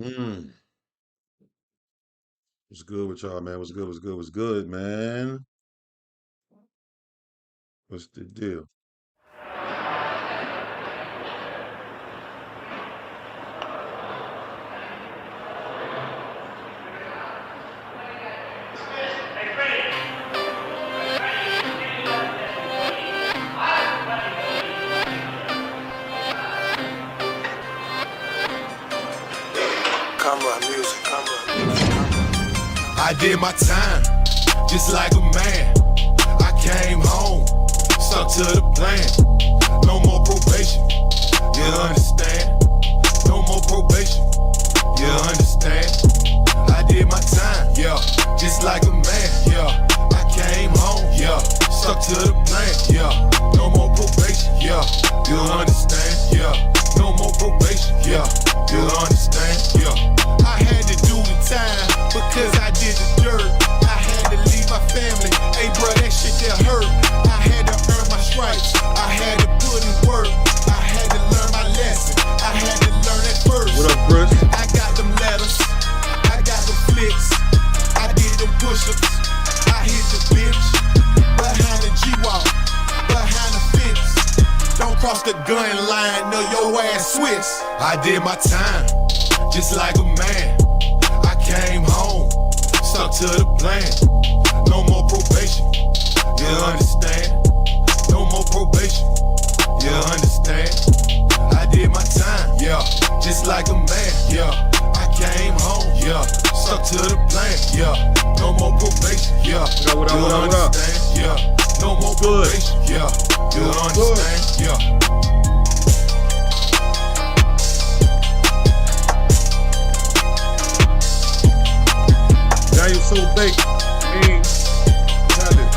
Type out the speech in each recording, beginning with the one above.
Mm. What's good with y'all, man? What's good? What's good? What's good, man? What's the deal? I did my time, just like a man. I came home, stuck to the plan. No more probation, you understand? No more probation, you understand? I did my time, yeah, just like a man, yeah. I came home, yeah, stuck to the plan, yeah. No more probation, yeah, you understand? Yeah, no more probation, yeah, you understand? Yeah, I had to do the time because I did the dirt. I had to leave my family, hey bro, that shit that hurt. I had to earn my stripes, I had to put in work. I had to learn my lesson, I had to learn it first. What up, Chris? I got them letters, I got them flicks, I did them push-ups, I hit the bitch, behind the G-Walk, behind the fence. Don't cross the gun line, no your ass Swiss. I did my time, just like a man. I came home, stuck to the plan. No more probation, you understand? No more probation, you understand? I did my time, yeah, just like a man, yeah. I came home, yeah, stuck to the plan, yeah. No more probation, yeah. What up, You what up, what up? understand, yeah. No more Good. probation, yeah. You understand, yeah. Now you're so baked. Hey, got it.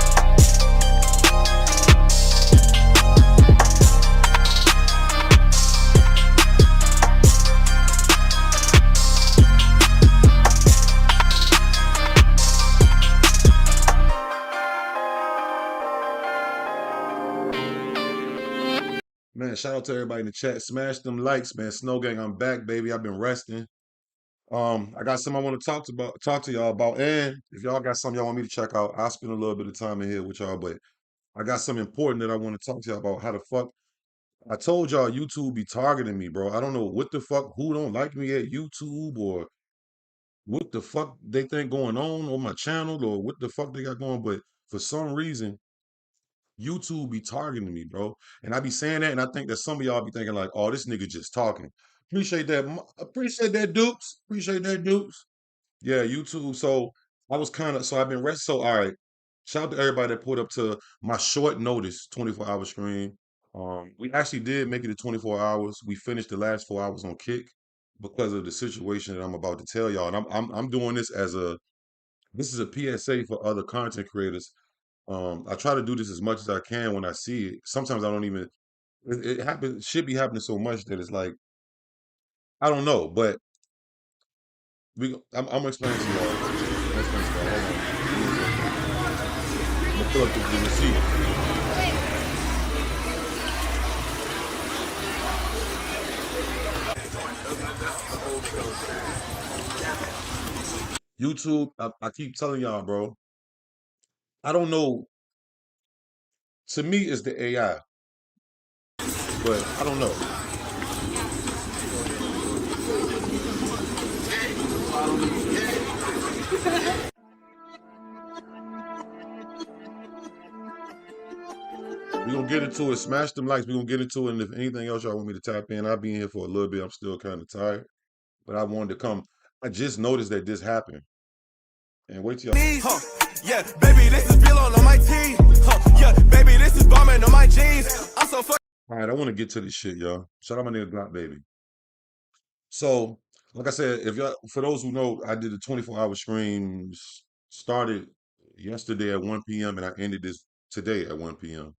Man, shout out to everybody in the chat. Smash them likes, man. Snow Gang, I'm back, baby. I've been resting. I got something I want to talk to y'all about. And if y'all got something y'all want me to check out, I'll spend a little bit of time in here with y'all. But I got something important that I want to talk to y'all about. How the fuck I told y'all YouTube be targeting me, bro. I don't know what the fuck who don't like me at YouTube or what the fuck they think going on my channel or what the fuck they got going. But for some reason, YouTube be targeting me, bro. And I be saying that, and I think that some of y'all be thinking like, "Oh, this nigga just talking." Appreciate that. Appreciate that, Dukes. Appreciate that, Dukes. Yeah, YouTube. So I was kind of so I've been rest. So all right. Shout out to everybody that pulled up to my short notice 24-hour stream. We actually did make it to 24 hours. We finished the last 4 hours on Kick because of the situation that I'm about to tell y'all. And I'm doing this as this is a PSA for other content creators. I try to do this as much as I can when I see it. Sometimes I don't even it happens should be happening so much that it's like I don't know, but I'm gonna explain to y'all. I'm gonna explain to y'all. Hold on. Give me a second. I'm gonna pull up the receipt. YouTube, I keep telling y'all, bro. I don't know. To me, it's the AI, but I don't know. We're gonna get into it. Smash them likes. We're gonna get into it. And if anything else y'all want me to tap in, I'll be in here for a little bit. I'm still kind of tired. But I wanted to come. I just noticed that this happened. And wait till y'all. Yeah, baby, this is Bill on my team. Yeah, baby, this is bombing on my jeans. I'm so fucking. All right, I want to get to this shit, y'all. Shout out my nigga Glock Baby. So, like I said, if y'all, for those who know, I did a 24-hour stream, started yesterday at 1 p.m. and I ended this today at 1 p.m.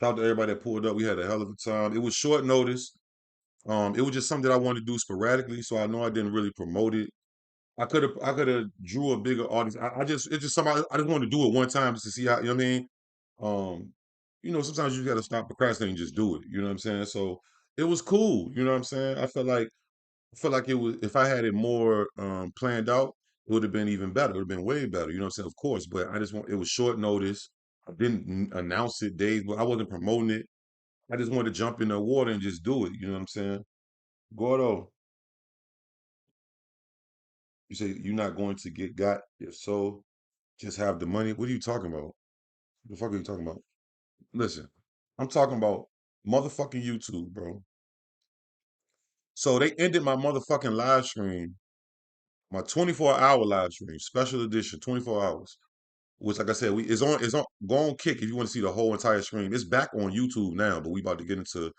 Shout out to everybody that pulled up. We had a hell of a time. It was short notice. It was just something that I wanted to do sporadically, so I know I didn't really promote it. I could have drew a bigger audience. It's just something I just wanted to do it one time just to see how, you know what I mean? Um, sometimes you gotta stop procrastinating and just do it. You know what I'm saying? So it was cool. You know what I'm saying? I felt like I feel like it was if I had it more planned out, it would have been even better. It would have been way better. You know what I'm saying? Of course, but I just want it was short notice. I didn't announce it days, but I wasn't promoting it. I just wanted to jump in the water and just do it. You know what I'm saying? Gordo, you say you're not going to get got. If so, just have the money. What are you talking about? The fuck are you talking about? Listen, I'm talking about motherfucking YouTube, bro. So they ended my motherfucking live stream, my 24-hour live stream, special edition, 24 hours. Which, like I said, it's on. Go on Kick if you want to see the whole entire stream. It's back on YouTube now, but we about to get into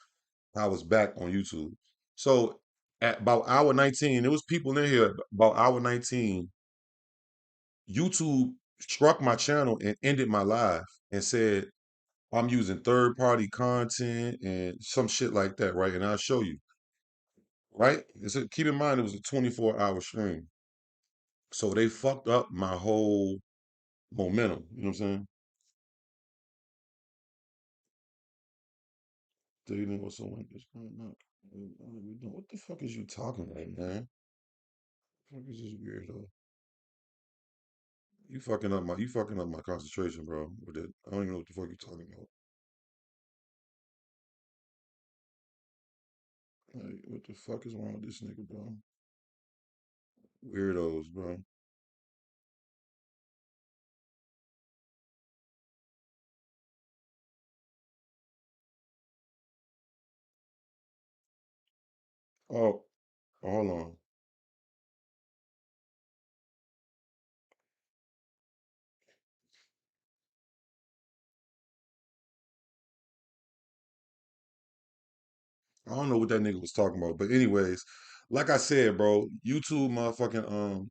how it's back on YouTube. So at about hour 19, there was people in here about hour 19. YouTube struck my channel and ended my live and said I'm using third party content and some shit like that, right? And I'll show you, right? Keep in mind it was a 24-hour stream. So they fucked up my whole momentum. You know what I'm saying? Dating with someone is not. What the fuck is you talking about, man? What the fuck is this weirdo? You fucking up my concentration, bro. With it. I don't even know what the fuck you talking about. Like, what the fuck is wrong with this nigga, bro? Weirdos, bro. Oh, hold on. I don't know what that nigga was talking about, but anyways, like I said, bro, YouTube motherfucking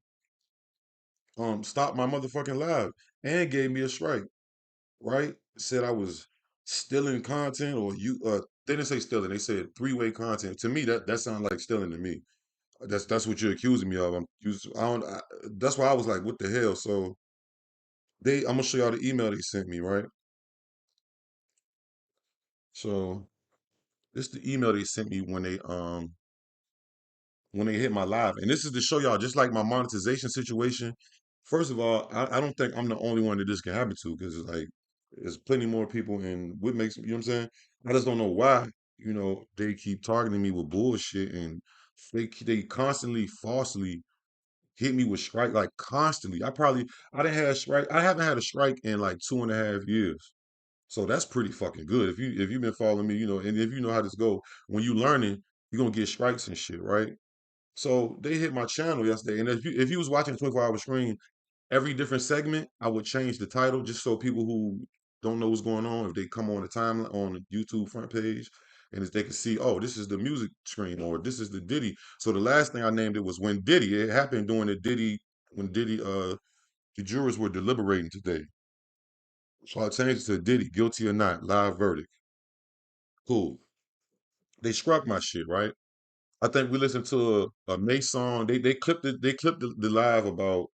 stopped my motherfucking live and gave me a strike, right? Said I was stealing content or they didn't say stealing, they said three-way content. To me, that sounds like stealing to me. That's what you're accusing me of. That's why I was like, what the hell? So I'm gonna show y'all the email they sent me, right? So this is the email they sent me when they hit my live. And this is to show y'all, just like my monetization situation. First of all, I don't think I'm the only one that this can happen to because it's like there's plenty more people. And what makes, you know what I'm saying? I just don't know why, they keep targeting me with bullshit and they constantly falsely hit me with strike, like constantly. I didn't have a strike. I haven't had a strike in like 2.5 years. So that's pretty fucking good. If you've been following me, and if you know how this go, when you learning, you're gonna get strikes and shit, right? So they hit my channel yesterday, and if you was watching a 24-hour stream, every different segment, I would change the title just so people who don't know what's going on, if they come on the timeline on the YouTube front page, and if they can see, oh, this is the music stream or this is the Diddy. So the last thing I named it was when Diddy. It happened during the jurors were deliberating today. So I changed it to Diddy, guilty or not, live verdict. Cool. They struck my shit, right? I think we listened to a May song. They clipped the live about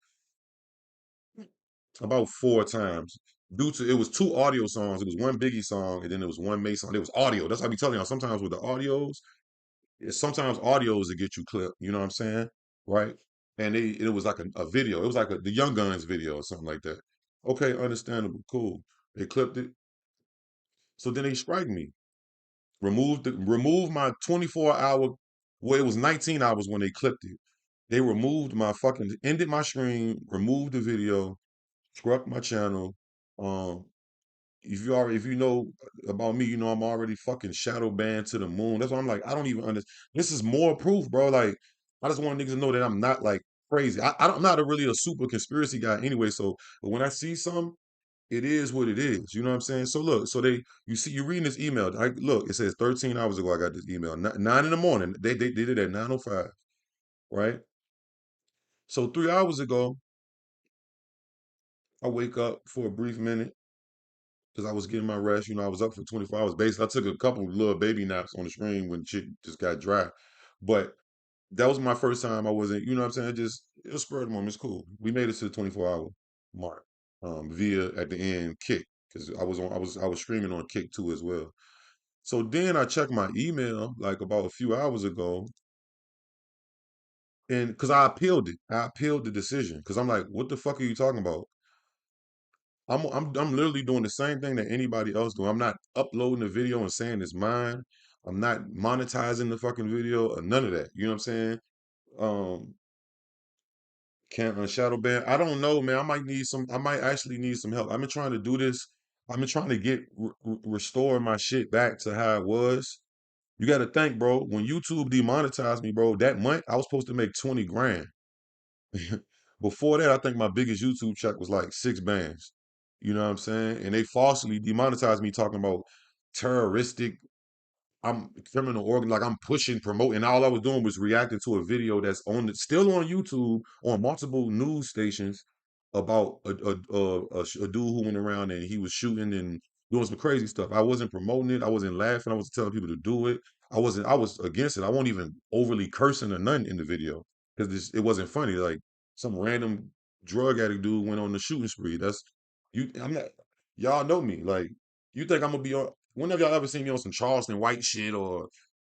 4 times. Due to it was two audio songs. It was one Biggie song and then it was one May song. It was audio. That's what I be telling y'all. Sometimes with the audios, it's sometimes audios that get you clipped. You know what I'm saying? Right? And it was like a video. It was like the Young Guns video or something like that. Okay, understandable, cool. They clipped it. So then they strike me. Remove my 24-hour. Well, it was 19 hours when they clipped it. They removed my fucking ended my stream, removed the video, struck my channel. Um, if you know about me, I'm already fucking shadow banned to the moon. That's why I'm like, I don't even understand. This is more proof, bro. Like, I just want niggas to know that I'm not like crazy. I'm not really a super conspiracy guy anyway. So, but when I see something, it is what it is. You know what I'm saying? So look, you reading this email. Look, it says 13 hours ago I got this email. Nine in the morning. They did it at 9:05, right? So 3 hours ago, I wake up for a brief minute because I was getting my rest. I was up for 24 hours. Basically, I took a couple little baby naps on the stream when shit just got dry. But that was my first time I wasn't, you know what I'm saying? It was spur of the moment. It's cool. We made it to the 24-hour mark via at the end Kick because I was streaming on Kick too as well. So then I checked my email like about a few hours ago, and because I appealed it, I appealed the decision because I'm like, what the fuck are you talking about? I'm literally doing the same thing that anybody else doing. I'm not uploading the video and saying it's mine. I'm not monetizing the fucking video or none of that. You know what I'm saying? Um, can't shadow ban. I don't know, man. I might need some. I might actually need some help. I've been trying to do this. I've been trying to get restore my shit back to how it was. You got to think, bro. When YouTube demonetized me, bro, that month I was supposed to make 20 grand. Before that, I think my biggest YouTube check was like 6 bands. You know what I'm saying? And they falsely demonetized me talking about terroristic. I'm criminal organ, like I'm pushing, promoting. All I was doing was reacting to a video that's still on YouTube on multiple news stations about a dude who went around and he was shooting and doing some crazy stuff. I wasn't promoting it. I wasn't laughing. I wasn't telling people to do it. I wasn't. I was against it. I wasn't even overly cursing or nothing in the video because it wasn't funny. Like some random drug addict dude went on the shooting spree. That's you. I'm not. Y'all know me. Like you think I'm gonna be on? When have y'all ever seen me on some Charleston White shit or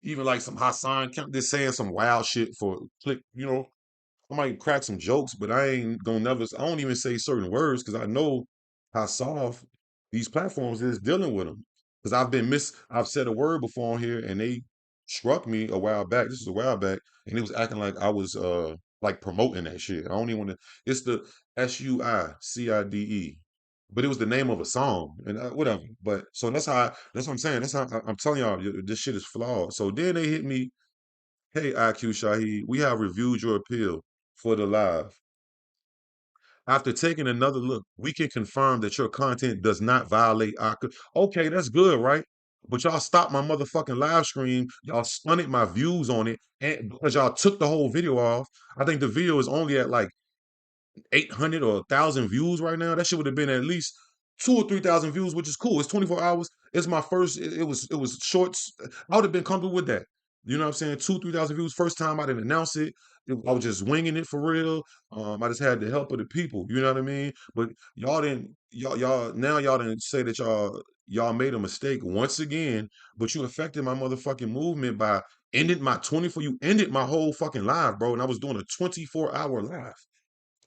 even like some Hassan just saying some wild shit for click? I might crack some jokes, but I ain't gonna never. I don't even say certain words because I know how soft these platforms is dealing with them. Because I've said a word before on here, and they struck me a while back. This is a while back, and it was acting like I was like promoting that shit. I don't even want to. It's the SUICIDE, but it was the name of a song and whatever. But so that's what I'm saying. That's how I'm telling y'all this shit is flawed. So then they hit me. Hey, EyeQ Shahid, we have reviewed your appeal for the live. After taking another look, we can confirm that your content does not violate our. Okay, that's good, right? But y'all stopped my motherfucking live stream. Y'all stunted my views on it, and because y'all took the whole video off. I think the video is only at like 800 or 1,000 views right now. That shit would have been at least 2 or 3,000 views, which is cool. It's 24 hours. It's my first. It was shorts. I would have been comfortable with that. You know what I'm saying? 2 3,000 views. First time I didn't announce it. I was just winging it for real. I just had the help of the people. You know what I mean? But y'all didn't. Y'all now y'all didn't say that y'all made a mistake once again. But you affected my motherfucking movement by ended my 24. You ended my whole fucking live, bro. And I was doing a 24-hour live.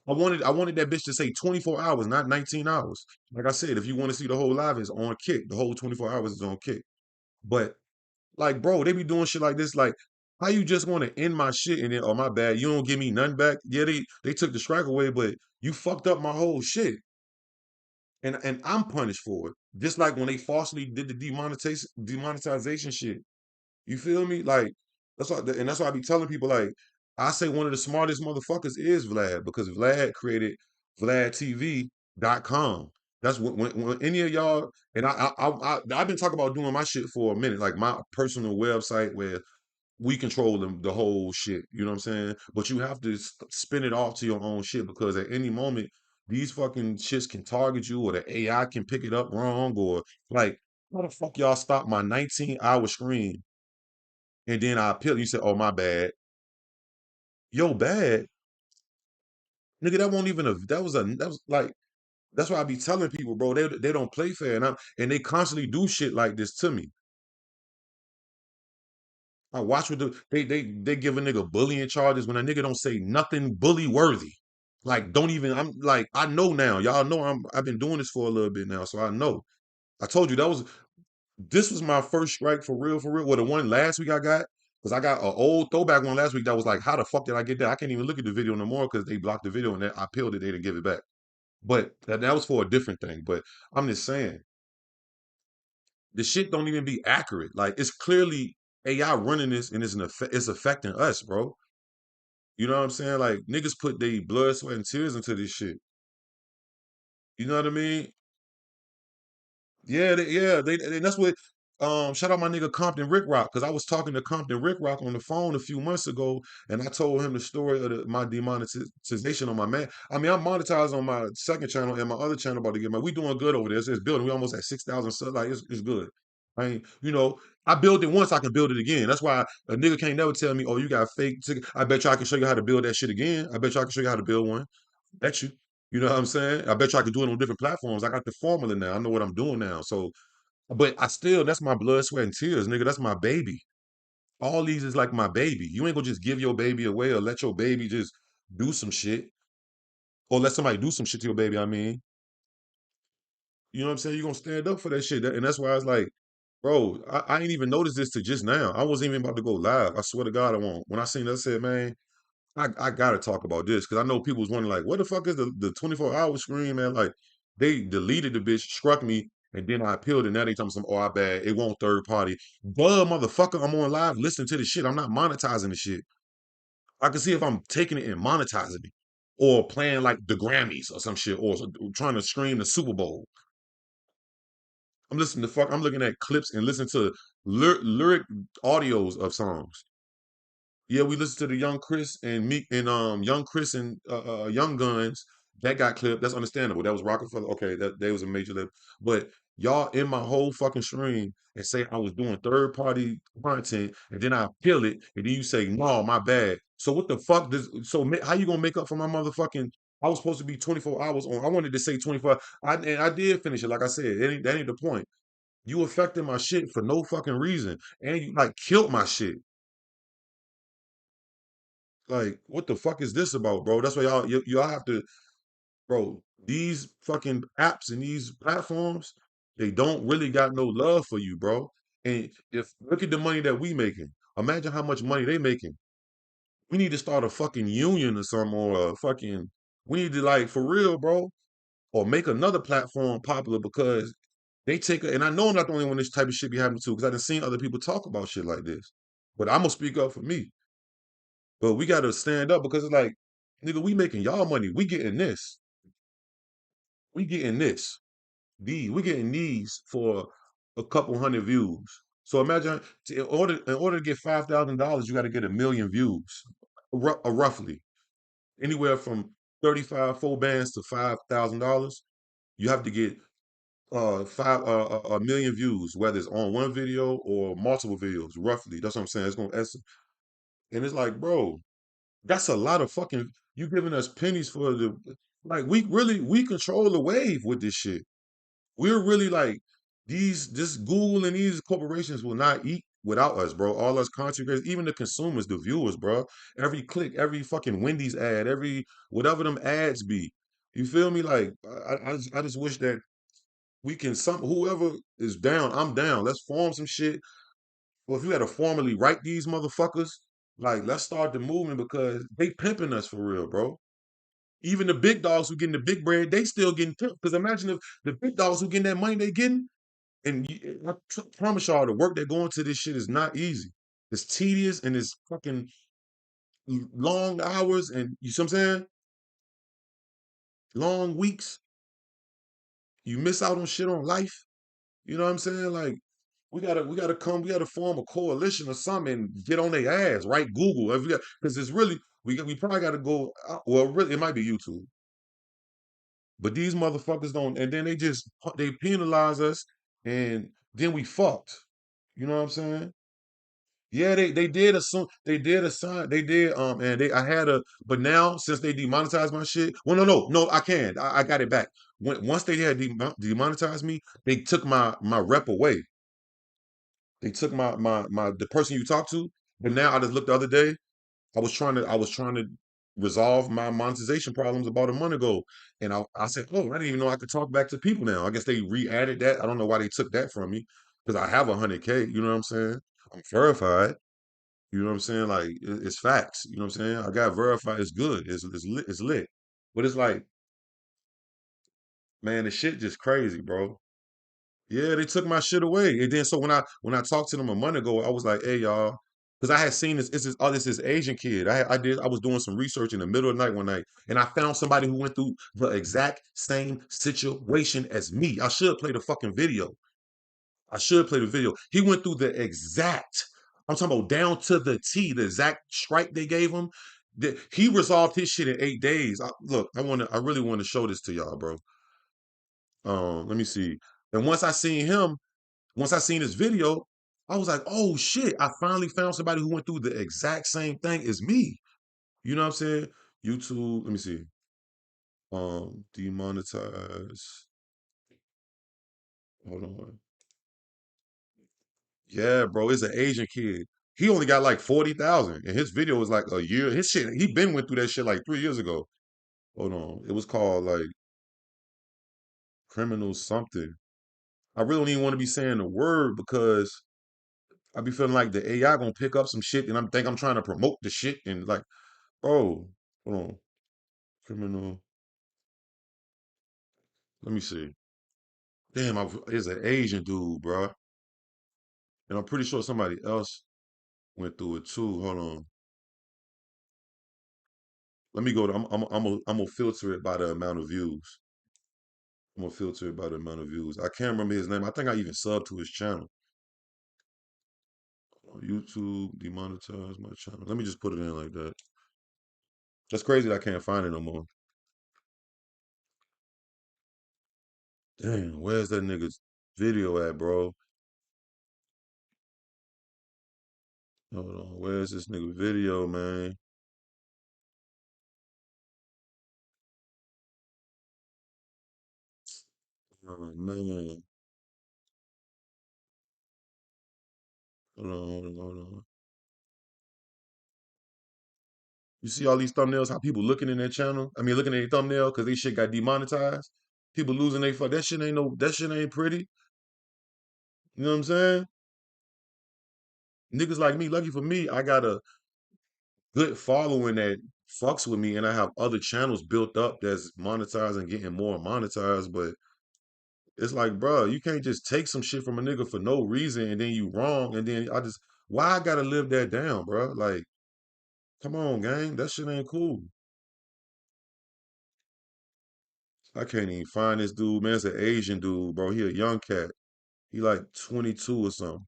I wanted that bitch to say 24 hours, not 19 hours. Like I said, if you want to see the whole live, it's on Kick. The whole 24 hours is on Kick. But like, bro, they be doing shit like this. Like, how you just want to end my shit and then, oh my bad, you don't give me none back? Yeah, they took the strike away, but you fucked up my whole shit. And I'm punished for it. Just like when they falsely did the demonetization shit. You feel me? Like that's why I be telling people like I say one of the smartest motherfuckers is Vlad because Vlad created VladTV.com. That's when any of y'all and I've been talking about doing my shit for a minute, like my personal website where we control the whole shit. You know what I'm saying? But you have to spin it off to your own shit because at any moment these fucking shits can target you or the AI can pick it up wrong or like how the fuck y'all stop my 19-hour stream and then I appeal. You said, "Oh my bad, yo bad, nigga." That won't even a. That was like that's why I be telling people, bro. They don't play fair, and they constantly do shit like this to me. I watch what they give a nigga bullying charges when a nigga don't say nothing bully worthy. Like don't even. I'm like I know now. Y'all know I've been doing this for a little bit now, so I know. I told you this was my first strike for real, for real. Well, the one last week I got, because I got an old throwback one last week that was like, how the fuck did I get that? I can't even look at the video no more because they blocked the video and I peeled it, they didn't give it back. But that was for a different thing. But I'm just saying, the shit don't even be accurate. Like it's clearly AI running this and it's affecting us, bro. You know what I'm saying? Like niggas put their blood, sweat, and tears into this shit. You know what I mean? And that's what. Shout out my nigga Compton Rick Rock because I was talking to Compton Rick Rock on the phone a few months ago, and I told him the story of my demonetization on my man. I mean, I'm monetized on my second channel and my other channel about to get my. We doing good over there. It's building. We almost at 6,000 subs. Like it's good. I mean, I built it once. I can build it again. That's why a nigga can't never tell me, "Oh, you got fake ticket." I bet you I can show you how to build that shit again. I bet you I can show you how to build one. Bet you. You know what I'm saying? I bet you I could do it on different platforms. I got the formula now. I know what I'm doing now. So, but I still, that's my blood, sweat, and tears, nigga. That's my baby. All these is like my baby. You ain't gonna just give your baby away or let your baby just do some shit or let somebody do some shit to your baby. I mean, you know what I'm saying? You're gonna stand up for that shit. And that's why I was like, bro, I ain't even noticed this to just now. I wasn't even about to go live. I swear to God, I won't. When I seen that, I said, man, I gotta talk about this because I know people was wondering, like, what the fuck is the 24-hour screen, man? Like, they deleted the bitch, struck me, and then I appealed, and now they tell me some, oh, I bad. It won't third party. Duh, motherfucker, I'm on live listening to the shit. I'm not monetizing the shit. I can see if I'm taking it and monetizing it or playing like the Grammys or some shit or trying to stream the Super Bowl. I'm looking at clips and listening to lyric audios of songs. Yeah, we listened to the Young Chris and Meek and Young Chris and Young Guns. That got clipped. That's understandable. That was Rockefeller. Okay, that they was a major level. But y'all in my whole fucking stream and say I was doing third party content, and then I appeal it, and then you say no, my bad. So what the fuck does how you gonna make up for my motherfucking? I was supposed to be 24 hours on. I wanted to say 24. And I did finish it. Like I said, that ain't the point. You affected my shit for no fucking reason, and you like killed my shit. Like, what the fuck is this about, bro? That's why y'all have to, bro. These fucking apps and these platforms, they don't really got no love for you, bro. And if look at the money that we making. Imagine how much money they making. We need to start a fucking union or something, or a fucking. We need to like for real, bro, or make another platform popular because they take it. And I know I'm not the only one this type of shit be happening to because I done seen other people talk about shit like this. But I'm gonna speak up for me. But we gotta stand up because it's like, nigga, we making y'all money. We getting this. We getting this. We getting these for a couple hundred views. So imagine in order to get $5,000, you got to get 1,000,000 views, roughly anywhere from 35 full bands to $5,000. You have to get 1,000,000 views, whether it's on one video or multiple videos, roughly. That's what I'm saying. It's gonna and it's like, bro, that's a lot of fucking you giving us pennies for the like we control the wave with this shit. We're really like this Google and these corporations will not eat without us, bro. All us content creators, even the consumers, the viewers, bro. Every click, every fucking Wendy's ad, every whatever them ads be. You feel me? Like I just wish that we can whoever is down, I'm down. Let's form some shit. Well, if you had to formally write these motherfuckers, like let's start the movement because they pimping us for real, bro. Even the big dogs who getting the big bread, they still getting pimped. Because imagine if the big dogs who getting that money they getting, and promise y'all the work that go into this shit is not easy. It's tedious and it's fucking long hours and you see what I'm saying? Long weeks. You miss out on shit on life. You know what I'm saying? Like we gotta form a coalition or something and get on their ass, right? Google. Because it's really we probably gotta go well, really it might be YouTube. But these motherfuckers don't, and then they penalize us and then we fucked. You know what I'm saying? Yeah, they did assume they did and they I had a but now since they demonetized my shit, well no I can I got it back. Once they had demonetized me, they took my rep away. They took my the person you talked to. But now I just looked the other day. I was trying to resolve my monetization problems about a month ago, and I said, oh, I didn't even know I could talk back to people now. I guess they re-added that. I don't know why they took that from me because I have 100K. You know what I'm saying? I'm verified. You know what I'm saying? Like it's facts. You know what I'm saying? I got verified. It's good. It's lit. It's lit. But it's like, man, the shit just crazy, bro. Yeah, they took my shit away. And then so when I talked to them a month ago, I was like, hey y'all, because I had seen this Asian kid. I was doing some research in the middle of the night one night, and I found somebody who went through the exact same situation as me. I should play the fucking video. I should play the video. He went through the exact, I'm talking about down to the T, the exact strike they gave him. He resolved his shit in 8 days. Look, I really want to show this to y'all, bro. Let me see. And once I seen this video, I was like, oh shit, I finally found somebody who went through the exact same thing as me. You know what I'm saying? YouTube, let me see. Demonetize. Hold on. Yeah, bro, it's an Asian kid. He only got like 40,000, and his video was like a year. His shit, he been went through that shit like 3 years ago. Hold on, it was called like criminal something. I really don't even want to be saying the word because I be feeling like the AI gonna pick up some shit, and I'm trying to promote the shit, and like, bro, hold on, criminal. Let me see. Damn, it's an Asian dude, bro, and I'm pretty sure somebody else went through it too. Hold on, let me go. I'm gonna filter it by the amount of views. I'm gonna filter it by the amount of views. I can't remember his name. I think I even subbed to his channel. YouTube demonetize my channel. Let me just put it in like that. That's crazy that I can't find it no more. Damn, where's that nigga's video at, bro? Hold on, where's this nigga video, man? Oh man, hold on. You see all these thumbnails? How people looking in their channel? I mean, looking at their thumbnail because they shit got demonetized. People losing their fuck. That shit ain't no. That shit ain't pretty. You know what I'm saying? Niggas like me, lucky for me, I got a good following that fucks with me, and I have other channels built up that's monetized and getting more monetized. But it's like, bro, you can't just take some shit from a nigga for no reason and then you wrong, and then why I gotta live that down, bro? Like, come on, gang, that shit ain't cool. I can't even find this dude, man. It's an Asian dude, bro. He a young cat. He like 22 or something.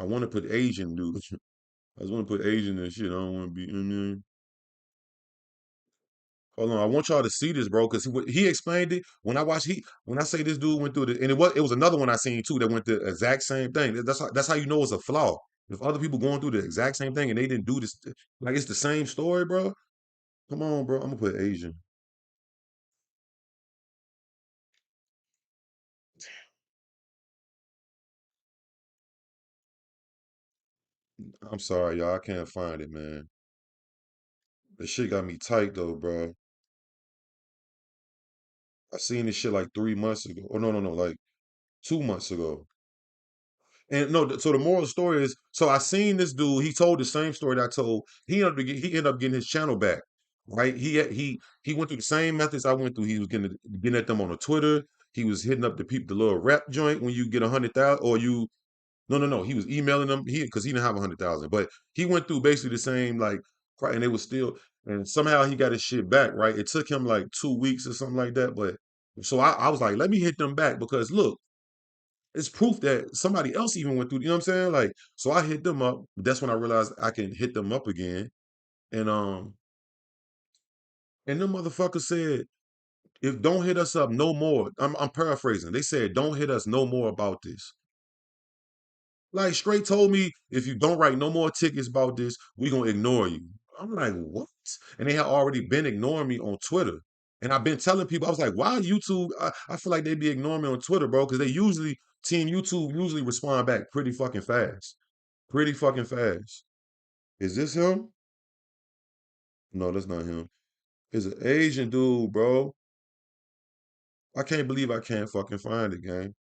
I want to put Asian dude. I just want to put Asian and shit. I don't want to be. You know what I mean? Hold on, I want y'all to see this, bro, because he explained it when I watched. When I say this dude went through it, and it was another one I seen too that went through the exact same thing. That's how you know it's a flaw. If other people going through the exact same thing and they didn't do this, like it's the same story, bro. Come on, bro. I'm gonna put Asian. I'm sorry, y'all. I can't find it, man. This shit got me tight though, bro. I seen this shit like 3 months ago. Oh no, like 2 months ago. And no, so the moral story is, so I seen this dude. He told the same story that I told. He ended up getting his channel back, right? He went through the same methods I went through. He was getting at them on a Twitter. He was hitting up the people, the little rep joint when you get 100,000, or you no. He was emailing them. Because he didn't have 100,000, but he went through basically the same like, and it was still, and somehow he got his shit back, right? It took him like 2 weeks or something like that, but so I was like, let me hit them back because look, it's proof that somebody else even went through. You know what I'm saying? Like, so I hit them up. That's when I realized I can hit them up again. And and them motherfuckers said, if don't hit us up no more. I'm paraphrasing. They said, don't hit us no more about this. Like straight told me, if you don't write no more tickets about this, we gonna ignore you. I'm like, what? And they had already been ignoring me on Twitter. And I've been telling people, I was like, why YouTube? I feel like they be ignoring me on Twitter, bro, because Team YouTube usually respond back pretty fucking fast. Pretty fucking fast. Is this him? No, that's not him. It's an Asian dude, bro. I can't believe I can't fucking find it, gang.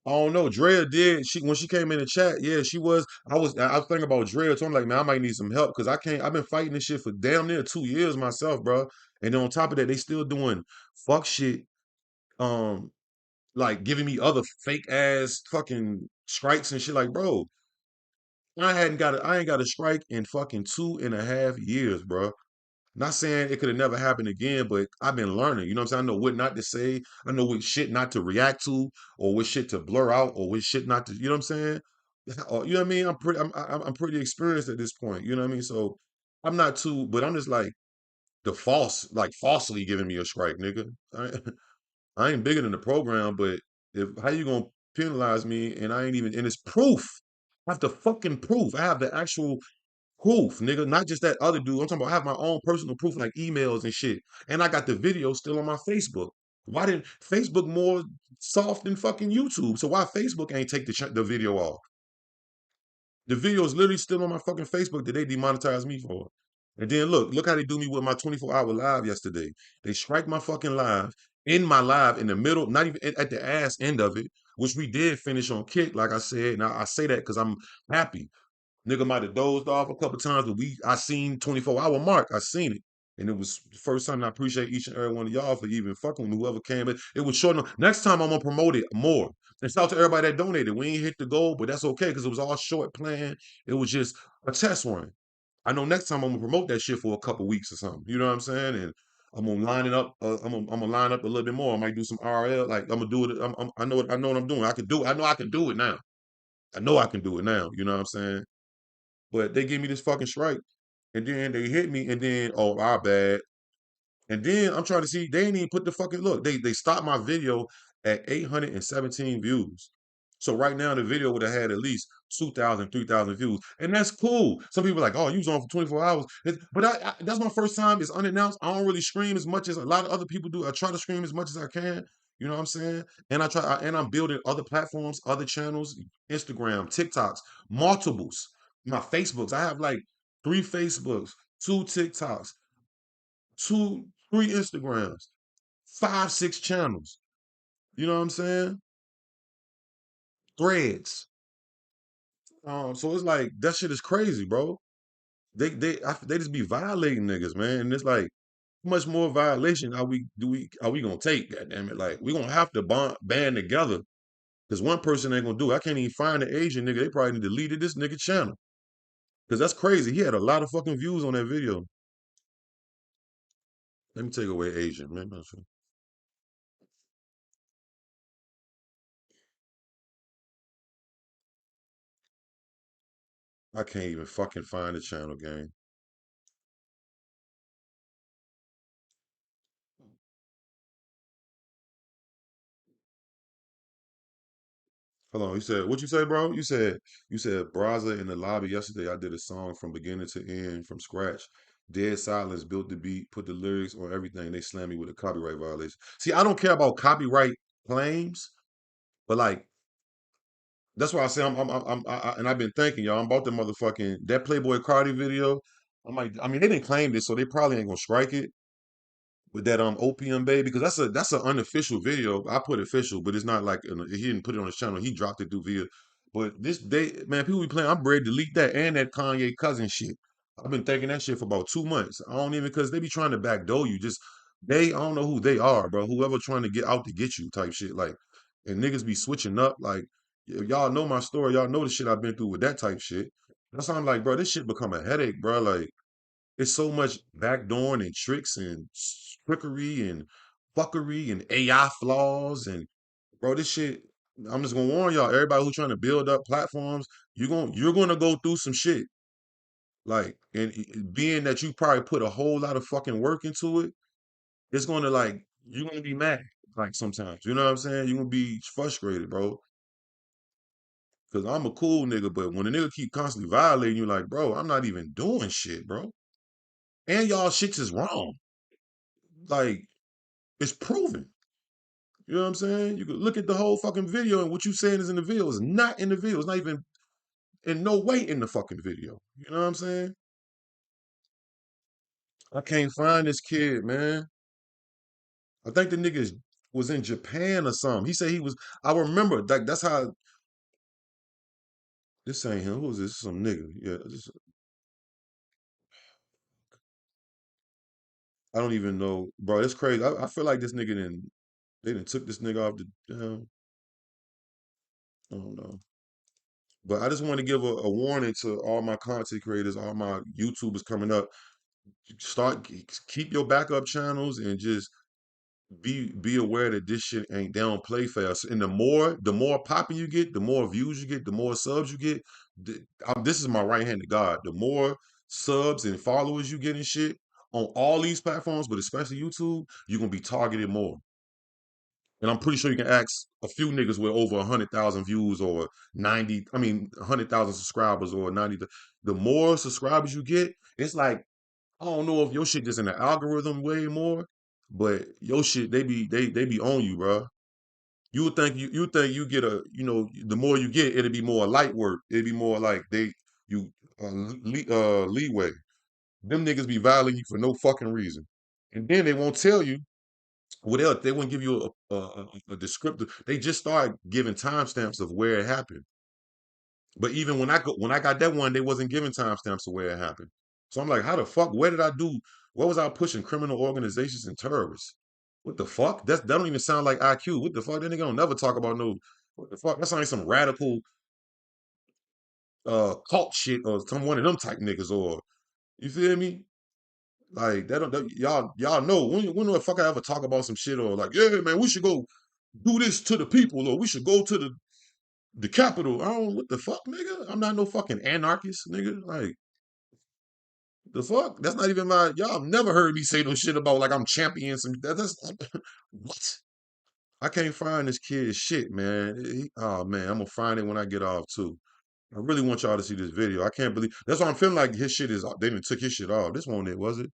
I don't know. Drea did. When she came in the chat, yeah, she was. I was thinking about Drea, so I'm like, man, I might need some help because I can't. I've been fighting this shit for damn near 2 years myself, bro. And then on top of that, they still doing fuck shit. Um, like giving me other fake ass fucking strikes and shit. Like, bro, I ain't got a strike in fucking 2.5 years, bro. Not saying it could have never happened again, but I've been learning. You know what I'm saying? I know what not to say. I know what shit not to react to, or what shit to blur out, or what shit not to. You know what I'm saying? Or, you know what I mean? I'm pretty experienced at this point. You know what I mean? So I'm not too, but I'm just like like falsely giving me a strike, nigga. I ain't bigger than the program, but if how you gonna penalize me and I ain't even, and it's proof. I have the fucking proof. I have the actual proof, nigga. Not just that other dude. I'm talking about I have my own personal proof, like emails and shit. And I got the video still on my Facebook. Why didn't Facebook more soft than fucking YouTube? So why Facebook ain't take the video off? The video is literally still on my fucking Facebook that they demonetized me for. And then look how they do me with my 24-hour live yesterday. They strike my fucking live in my live in the middle, not even at the ass end of it, which we did finish on kick, like I said. Now I say that because I'm happy. Nigga might have dozed off a couple times, but I seen 24-hour mark. I seen it. And it was the first time. And I appreciate each and every one of y'all for even fucking with me, whoever came. It was short enough. Next time I'm gonna promote it more. And shout out to everybody that donated. We ain't hit the goal, but that's okay because it was all short plan. It was just a test run. I know next time I'm gonna promote that shit for a couple weeks or something. You know what I'm saying? And I'm gonna line it up. I'm gonna line up a little bit more. I might do some RL. Like I'm gonna do it. I know what I'm doing. I can do it. I know I can do it now. I know I can do it now. You know what I'm saying? But they give me this fucking strike, and then they hit me, and then oh, our bad. And then I'm trying to see, they ain't even put the fucking look. They stopped my video at 817 views. So right now the video would have had at least 2,000, 3,000 views. And that's cool. Some people are like, oh, you was on for 24 hours. But that's my first time. It's unannounced. I don't really stream as much as a lot of other people do. I try to stream as much as I can. You know what I'm saying? And and I'm building other platforms, other channels, Instagram, TikToks, multiples. My Facebooks. I have like 3 Facebooks, 2 TikToks, three Instagrams, 5, 6 channels. You know what I'm saying? Threads. So it's like that shit is crazy, bro. They just be violating niggas, man. And it's like, how much more violation are we gonna take? Goddamn it! Like we gonna have to band together because one person ain't gonna do it. I can't even find the Asian nigga. They probably deleted this nigga channel because that's crazy. He had a lot of fucking views on that video. Let me take away Asian, man. I can't even fucking find the channel, gang. Hold on, you said what you say, bro? You said Braza in the lobby yesterday. I did a song from beginning to end from scratch. Dead silence, built the beat, put the lyrics on everything. They slammed me with a copyright violation. See, I don't care about copyright claims, but like that's why I say and I've been thinking y'all. I'm about the motherfucking that Playboy Cardi video. I mean, they didn't claim this, so they probably ain't gonna strike it with that opium baby because that's an unofficial video. I put official, but it's not like he didn't put it on his channel. He dropped it through via. But this day, man, people be playing. I'm ready to delete that and that Kanye cousin shit. I've been thinking that shit for about 2 months. I don't even because they be trying to backdoor you. Just I don't know who they are, bro. Whoever trying to get out to get you type shit. Like and niggas be switching up. Like y'all know my story. Y'all know the shit I've been through with that type shit. That's why I'm like, bro, this shit become a headache, bro. Like it's so much backdooring and tricks and trickery and fuckery and AI flaws and bro, this shit. I'm just gonna warn y'all, everybody who's trying to build up platforms, you're gonna go through some shit. Like, and being that you probably put a whole lot of fucking work into it, it's gonna like you're gonna be mad. Like sometimes, you know what I'm saying? You're gonna be frustrated, bro. Cause I'm a cool nigga, but when a nigga keep constantly violating you, like, bro, I'm not even doing shit, bro. And y'all shits is wrong. Like, it's proven. You know what I'm saying? You could look at the whole fucking video and what you saying is in the video is not in the video. It's not even in no way in the fucking video. You know what I'm saying? I can't find this kid, man. I think the nigga was in Japan or something. He said he was. I remember like that's how. This ain't him. Who is this? Some nigga. Yeah. I don't even know, bro. It's crazy. I feel like this nigga didn't. They didn't took this nigga off the. I don't know. But I just want to give a warning to all my content creators, all my YouTubers coming up. Start keep your backup channels and just be aware that this shit ain't they don't play fast. And the more popping you get, the more views you get, the more subs you get. This is my right hand to God. The more subs and followers you get and shit on all these platforms, but especially YouTube, you're gonna be targeted more. And I'm pretty sure you can ask a few niggas with over 100,000 views or 90, I mean 100,000 subscribers or 90. The more subscribers you get, it's like I don't know if your shit just in the algorithm way more, But your shit, they be on you, bro. You would think you get a the more you get, it'll be more light work. It'll be more like you leeway. Them niggas be violating you for no fucking reason, and then they won't tell you what else. They won't give you a descriptive. They just start giving timestamps of where it happened. But even when I got that one, they wasn't giving timestamps of where it happened. So I'm like, how the fuck? Where did I do? What was I pushing? Criminal organizations and terrorists. What the fuck? That don't even sound like IQ. What the fuck? That nigga don't never talk about no. What the fuck? That sounds like some radical cult shit or some one of them type niggas or you feel me? Like y'all know when the fuck I ever talk about some shit or like yeah man we should go do this to the people or we should go to the capital. I don't what the fuck nigga. I'm not no fucking anarchist nigga. Like the fuck? That's not even my. Y'all have never heard me say no shit about like I'm championing some. That's what? I can't find this kid's shit, man. Oh man, I'm gonna find it when I get off too. I really want y'all to see this video. I can't believe that's why I'm feeling like his shit is. They didn't took his shit off. This one it was it?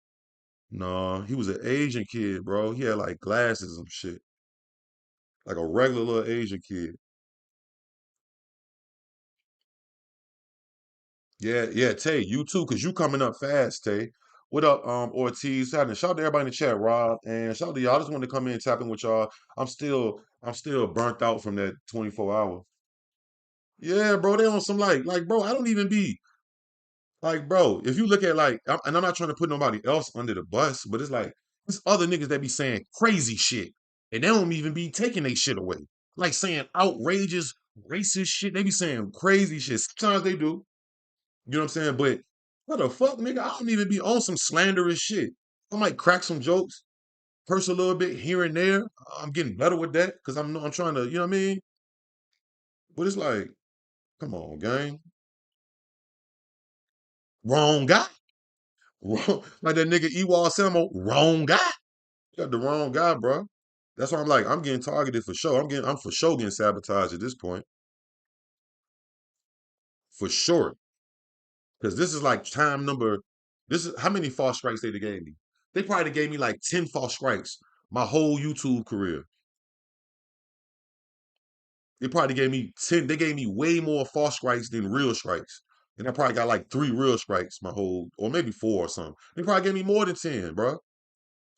No, he was an Asian kid, bro. He had like glasses and shit, like a regular little Asian kid. Yeah, yeah, Tay, you too, cause you coming up fast, Tay. What up, Ortiz? Happening? Shout out to everybody in the chat, Rob, and shout out to y'all. I just wanted to come in and tap in with y'all. I'm still burnt out from that 24 hour. Yeah, bro, they on some bro, I don't even be like, bro. If you look at and I'm not trying to put nobody else under the bus, but it's like there's other niggas that be saying crazy shit, and they don't even be taking their shit away, like saying outrageous racist shit. They be saying crazy shit. Sometimes they do. You know what I'm saying? But what the fuck, nigga? I don't even be on some slanderous shit. I might crack some jokes, curse a little bit here and there. I'm getting better with that because I'm trying to, you know what I mean? But it's like, come on, gang. Wrong guy. Wrong, like that nigga Ewald Samo, wrong guy. You got the wrong guy, bro. That's why I'm like, I'm getting targeted for sure. I'm for sure getting sabotaged at this point. For sure. Because this is like time number. This is how many false strikes they gave me. They probably gave me like 10 false strikes my whole YouTube career. They probably gave me 10. They gave me way more false strikes than real strikes. And I probably got like 3 real strikes my whole, or maybe 4 or something. They probably gave me more than 10, bro.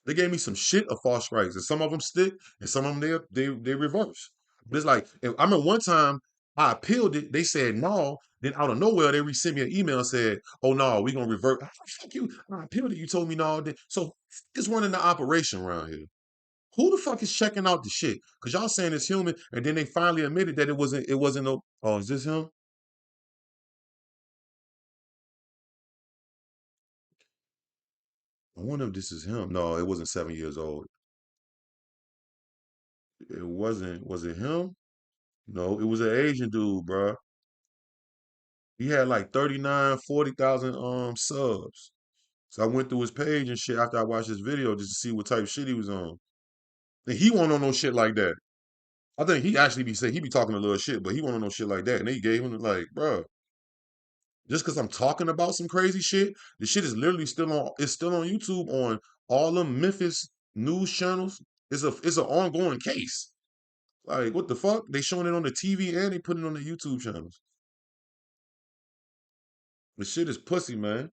They gave me some shit of false strikes, and some of them stick, and some of them they reverse. But it's like I remember one time I appealed it. They said no. Then out of nowhere they resent me an email and said, "Oh no, we gonna revert." Fuck you! I appealed it. You told me no. So it's running the operation around here. Who the fuck is checking out the shit? Cause y'all saying it's human, and then they finally admitted that it wasn't. It wasn't no. Oh, is this him? I wonder if this is him. No, it wasn't 7 years old. It wasn't. Was it him? No, it was an Asian dude, bro. He had like 39, 40,000 subs. So I went through his page and shit after I watched his video just to see what type of shit he was on. And he won't on no shit like that. I think he actually be saying he be talking a little shit, but he won't on no shit like that. And they gave him like, bro, just because I'm talking about some crazy shit, the shit is literally still on. It's still on YouTube on all them Memphis news channels. It's an ongoing case. Like what the fuck? They showing it on the TV and they putting it on the YouTube channels. The shit is pussy, man.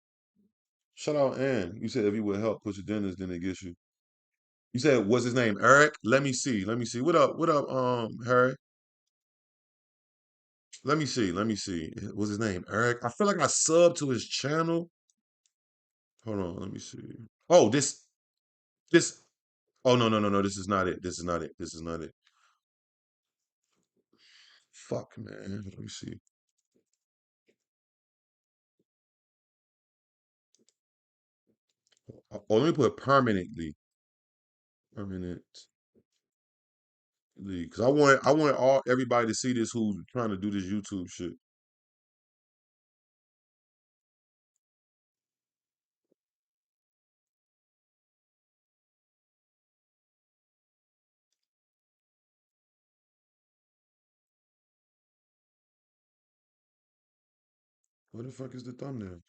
Shout out Ann. You said if you would help push agendas, then it gets you. You said what's his name? Eric? Let me see. Let me see. What up? What up, Harry? Let me see. Let me see. What's his name? Eric? I feel like I subbed to his channel. Hold on, let me see. Oh, this oh no. This is not it. This is not it. This is not it. Fuck man. Let me see. Oh, let me put permanently. Permanently. Because I want all everybody to see this who's trying to do this YouTube shit. What the fuck is the thumbnail?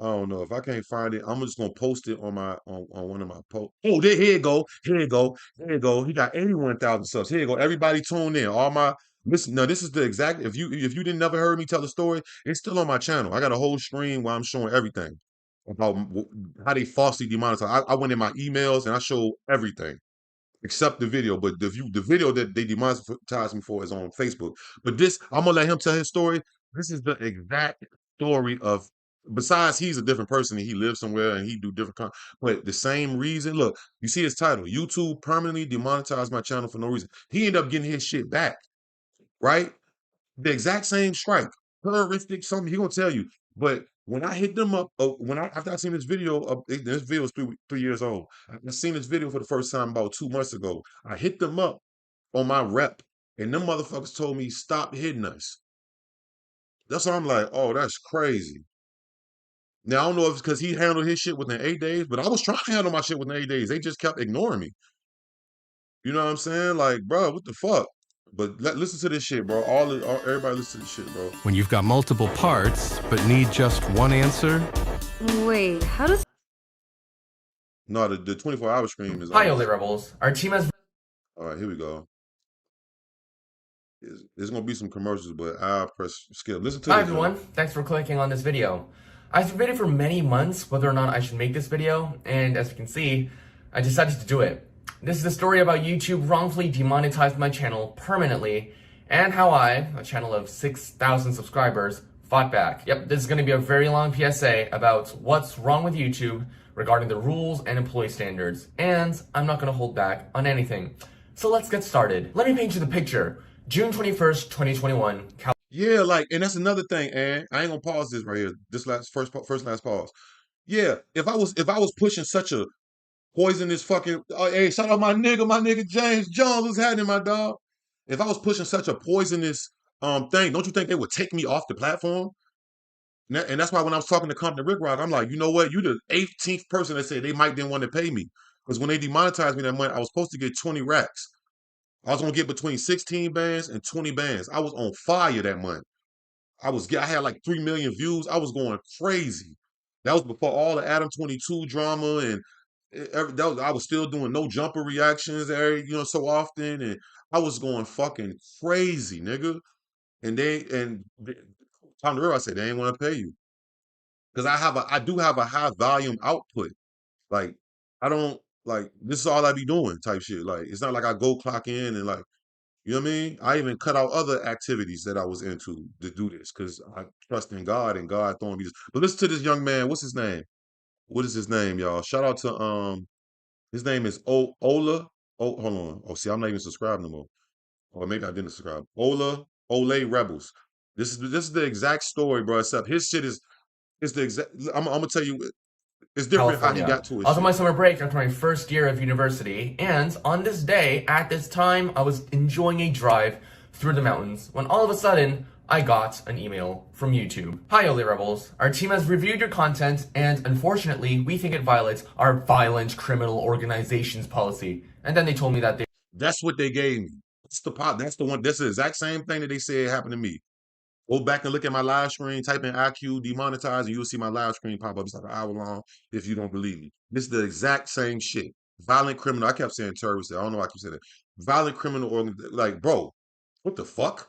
I don't know if I can't find it. I'm just gonna post it on my on one of my posts. Oh, there, here you go. Here you go. Here you go. He got 81,000 subs. Here you go. Everybody tune in. All my listen. Now this is the exact. If you didn't never heard me tell the story, it's still on my channel. I got a whole stream where I'm showing everything about how they falsely demonetize. I went in my emails and I showed everything except the video. But the video that they demonetized me for is on Facebook. But this, I'm gonna let him tell his story. This is the exact story of. Besides, he's a different person and he lives somewhere and he do different but the same reason. Look, you see his title: YouTube permanently demonetized my channel for no reason. He ended up getting his shit back, right? The exact same strike, terroristic, something he gonna tell you. But when I hit them up, after I seen this video is 3 years old. I seen this video for the first time about 2 months ago. I hit them up on my rep, and them motherfuckers told me stop hitting us. That's why I'm like, oh, that's crazy. Now I don't know if it's because he handled his shit within 8 days, but I was trying to handle my shit within 8 days. They just kept ignoring me. You know what I'm saying? Like, bro, what the fuck? But listen to this shit, bro. Everybody listen to this shit, bro. When you've got multiple parts but need just one answer. Wait, how does... No, the 24-hour stream is Hi, on. Ole Rebels. Our team has... All right, here we go. There's gonna be some commercials, but I'll press skip. Listen to Hi, this, everyone. yo. Thanks for clicking on this video. I've debated for many months whether or not I should make this video, and as you can see, I decided to do it. This is a story about YouTube wrongfully demonetized my channel permanently, and how I, a channel of 6,000 subscribers, fought back. Yep, this is going to be a very long PSA about what's wrong with YouTube regarding the rules and employee standards, and I'm not going to hold back on anything. So let's get started. Let me paint you the picture. June 21st, 2021. Yeah, like, and that's another thing, and I ain't gonna pause this right here. This last pause. Yeah, if I was pushing such a poisonous fucking, hey, shout out my nigga James Jones, what's happening, my dog? If I was pushing such a poisonous thing, don't you think they would take me off the platform? And that's why when I was talking to Compton Rick Rock, I'm like, you know what? You the 18th person that said they might didn't want to pay me. Because when they demonetized me that month, I was supposed to get 20 racks. I was gonna get between 16 bands and 20 bands. I was on fire that month. I had like 3 million views. I was going crazy. That was before all the Adam 22 drama and I was still doing no jumper reactions so often, and I was going fucking crazy, nigga. Tom the I said they ain't want to pay you because I do have a high volume output. Like I don't like this is all I be doing type shit. Like it's not like I go clock in and like you know what I mean? I even cut out other activities that I was into to do this because I trust in God and God throwing me this. But listen to this young man. What's his name? What is his name, y'all? Shout out to his name is Ola. Oh, hold on. Oh, see, I'm not even subscribed no more. Or maybe I didn't subscribe. Ole Rebels. This is the exact story, bro. Except his shit is the exact. I'm gonna tell you, it's different how he California. got to it. I was on my summer break after my first year of university, and on this day, at this time, I was enjoying a drive through the mountains when all of a sudden, I got an email from YouTube. Hi, Ole Rebels. Our team has reviewed your content, and unfortunately, we think it violates our violent criminal organizations policy. And then they told me that they... That's what they gave me. That's the one. That's the exact same thing that they said happened to me. Go back and look at my live screen, type in EyeQ demonetize, and you'll see my live screen pop up. It's like an hour long if you don't believe me. This is the exact same shit. Violent criminal. I kept saying terrorist. I don't know why I keep saying that. Violent criminal organization. Like, bro, what the fuck?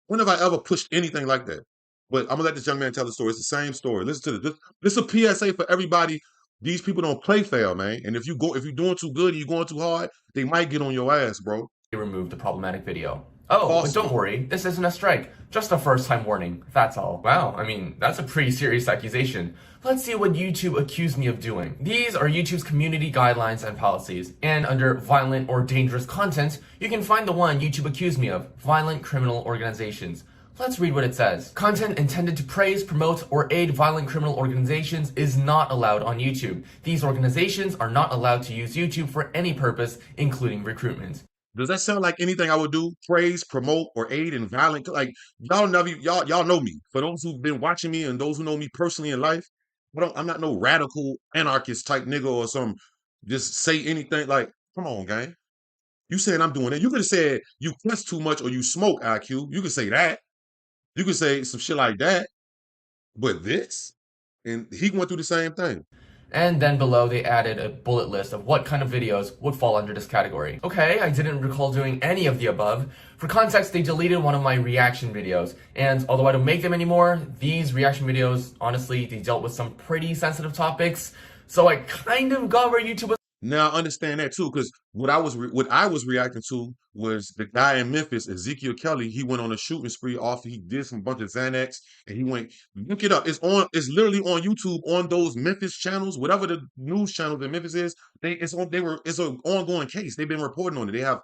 When have I ever pushed anything like that? But I'm gonna let this young man tell the story. It's the same story. Listen to this. This is a PSA for everybody. These people don't play fair, man. And if you're doing too good and you're going too hard, they might get on your ass, bro. removed the problematic video. Oh, but don't worry, this isn't a strike, just a first time warning, that's all. Wow, I mean, that's a pretty serious accusation. Let's see what YouTube accused me of doing. These are YouTube's community guidelines and policies, and under violent or dangerous content, you can find the one YouTube accused me of, violent criminal organizations. Let's read what it says. Content intended to praise, promote, or aid violent criminal organizations is not allowed on YouTube. These organizations are not allowed to use YouTube for any purpose, including recruitment. Does that sound like anything I would do? Praise, promote, or aid in violent? Like y'all know me. For those who've been watching me and those who know me personally in life, I'm not no radical anarchist type nigga or some just say anything. Like, come on, gang. You saying I'm doing it? You could have said you cuss too much or you smoke, EyeQ. You could say that. You could say some shit like that. But this? And he went through the same thing. And then below they added a bullet list of what kind of videos would fall under this category. Okay, I didn't recall doing any of the above. For context, they deleted one of my reaction videos, and although I don't make them anymore, these reaction videos, honestly, they dealt with some pretty sensitive topics, so I kind of got where YouTube was. Now I understand that too, because what I was reacting to was the guy in Memphis, Ezekiel Kelly. He went on a shooting spree off. He did some bunch of Xanax, and he went. Look it up. It's on. It's literally on YouTube on those Memphis channels, whatever the news channel that Memphis is. It's on. It's an ongoing case. They've been reporting on it. They have.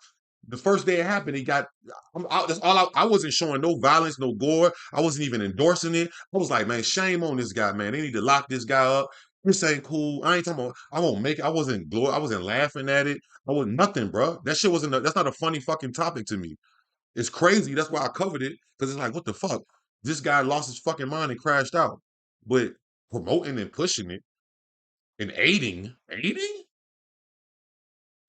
The first day it happened, he got. That's all. I wasn't showing no violence, no gore. I wasn't even endorsing it. I was like, man, shame on this guy, man. They need to lock this guy up. This ain't cool. I ain't talking about. I won't make it. I wasn't laughing at it. I was nothing, bro. That shit wasn't. That's not a funny fucking topic to me. It's crazy. That's why I covered it, because it's like, what the fuck? This guy lost his fucking mind and crashed out. But promoting and pushing it and aiding.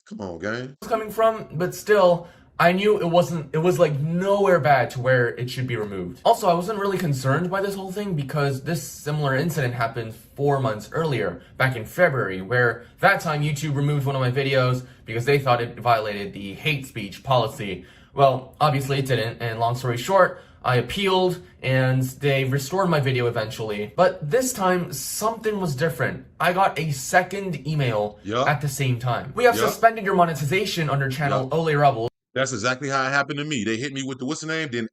Come on, gang. Coming from, but still, I knew it was like nowhere bad to where it should be removed. Also, I wasn't really concerned by this whole thing because this similar incident happened 4 months earlier, back in February, where that time YouTube removed one of my videos because they thought it violated the hate speech policy. Well, obviously it didn't, and long story short, I appealed and they restored my video eventually. But this time, something was different. I got a second email at the same time. We have suspended your monetization under channel Ole Rebel. That's exactly how it happened to me. They hit me with the what's the name, then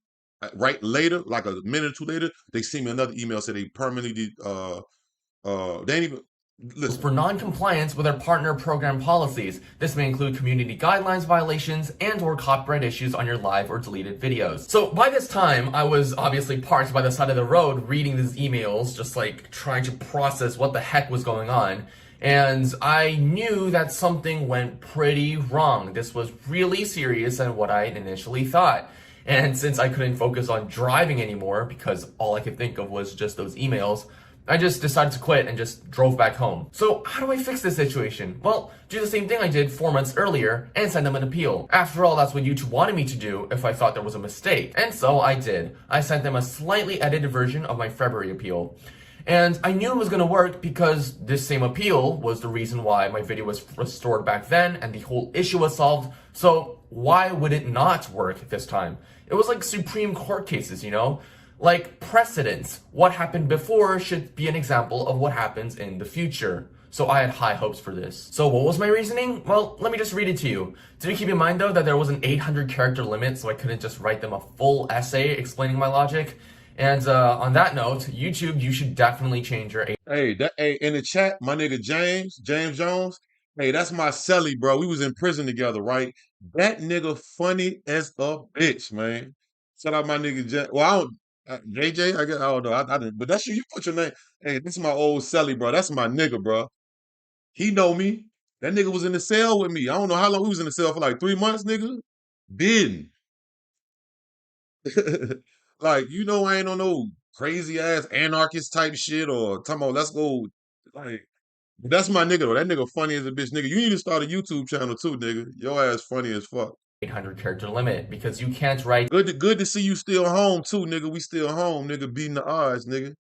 right later, like a minute or two later, they sent me another email said they permanently they ain't even listen. For non-compliance with our partner program policies. This may include community guidelines violations and or copyright issues on your live or deleted videos. So by this time, I was obviously parked by the side of the road reading these emails, just like trying to process what the heck was going on. And I knew that something went pretty wrong. This was really serious than what I initially thought. And since I couldn't focus on driving anymore because all I could think of was just those emails, I just decided to quit and just drove back home. So how do I fix this situation? Well, do the same thing I did 4 months earlier and send them an appeal. After all, that's what YouTube wanted me to do if I thought there was a mistake. And so I did. I sent them a slightly edited version of my February appeal. And I knew it was going to work because this same appeal was the reason why my video was restored back then and the whole issue was solved. So why would it not work this time? It was like Supreme Court cases, you know? Like precedents. What happened before should be an example of what happens in the future. So I had high hopes for this. So what was my reasoning? Well, let me just read it to you. Do keep in mind though that there was an 800 character limit, so I couldn't just write them a full essay explaining my logic. And on that note, YouTube, you should definitely change your. Hey, in the chat, my nigga James Jones. Hey, that's my celly, bro. We was in prison together, right? That nigga funny as a bitch, man. Shout out my nigga James. Well, I don't. JJ, I guess I don't know. I didn't, but that's you. You put your name. Hey, this is my old celly, bro. That's my nigga, bro. He know me. That nigga was in the cell with me. I don't know how long we was in the cell for, like 3 months, nigga. Been. Like, you know, I ain't on no crazy ass anarchist type shit or talking about let's go. Like, that's my nigga though. That nigga funny as a bitch, nigga. You need to start a YouTube channel too, nigga. Your ass funny as fuck. 800 character limit because you can't write. Good to see you still home too, nigga. We still home, nigga. Beating the odds, nigga.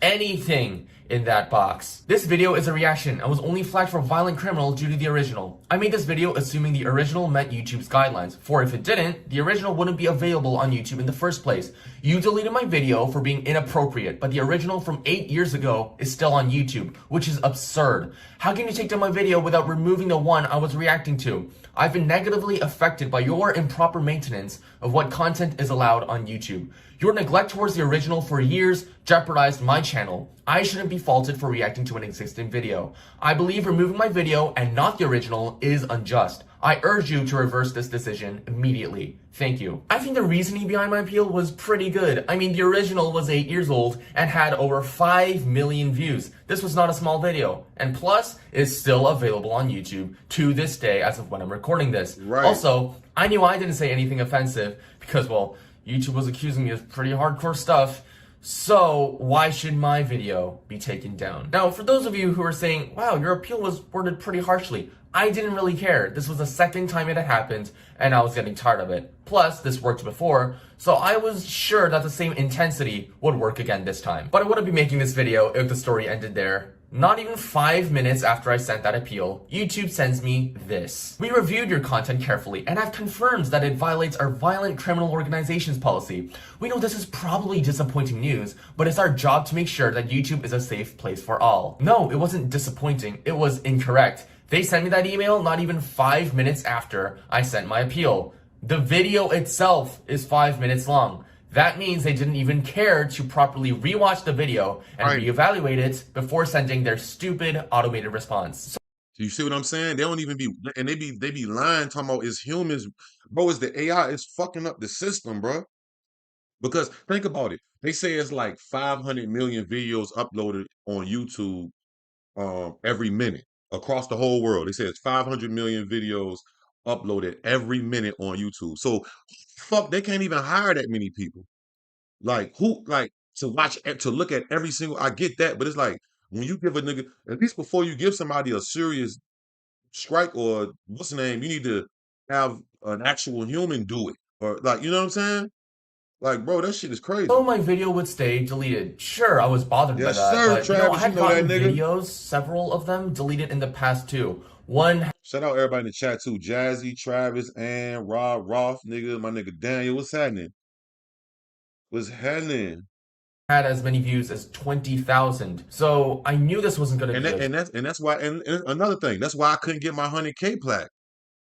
Anything in that box. This video is a reaction and was only flagged for violent criminal due to the original. I made this video assuming the original met YouTube's guidelines, for if it didn't, the original wouldn't be available on YouTube in the first place. You deleted my video for being inappropriate, but the original from 8 years ago is still on YouTube, which is absurd. How can you take down my video without removing the one I was reacting to? I've been negatively affected by your improper maintenance of what content is allowed on YouTube. Your neglect towards the original for years jeopardized my channel. I shouldn't be faulted for reacting to an existing video. I believe removing my video and not the original is unjust. I urge you to reverse this decision immediately. Thank you. I think the reasoning behind my appeal was pretty good. I mean, the original was 8 years old and had over 5 million views. This was not a small video. And plus, it's still available on YouTube to this day as of when I'm recording this. Right. Also, I knew I didn't say anything offensive because, well, YouTube was accusing me of pretty hardcore stuff. So why should my video be taken down? Now, for those of you who are saying, wow, your appeal was worded pretty harshly, I didn't really care. This was the second time it had happened, and I was getting tired of it. Plus, this worked before, so I was sure that the same intensity would work again this time. But I wouldn't be making this video if the story ended there. Not even 5 minutes after I sent that appeal, YouTube sends me this. We reviewed your content carefully and have confirmed that it violates our violent criminal organizations policy. We know this is probably disappointing news, but it's our job to make sure that YouTube is a safe place for all. No, it wasn't disappointing, it was incorrect. They sent me that email not even 5 minutes after I sent my appeal. The video itself is 5 minutes long. That means they didn't even care to properly rewatch the video and reevaluate it before sending their stupid automated response. So you see what I'm saying? They don't even be, and they be lying, talking about it's humans, bro. It's the AI. It's fucking up the system, bro. Because think about it. They say it's like 500 million videos uploaded on YouTube every minute across the whole world. They say it's 500 million videos uploaded every minute on YouTube. So fuck, they can't even hire that many people. Like who, like to watch, to look at every single. I get that, but it's like when you give a nigga, at least before you give somebody a serious strike or what's the name, you need to have an actual human do it, or like, you know what I'm saying? Like, bro, that shit is crazy. So my video would stay deleted. Sure, I was bothered by Yes, that, sir, but Travis, I had you know that gotten nigga. videos, several of them, deleted in the past too. One Shout out everybody in the chat too. Jazzy, Travis, and Rob, Roth, nigga, my nigga Daniel. What's happening? What's happening? had as many views as 20,000. So I knew this wasn't going to be That's why. And another thing, that's why I couldn't get my 100K plaque.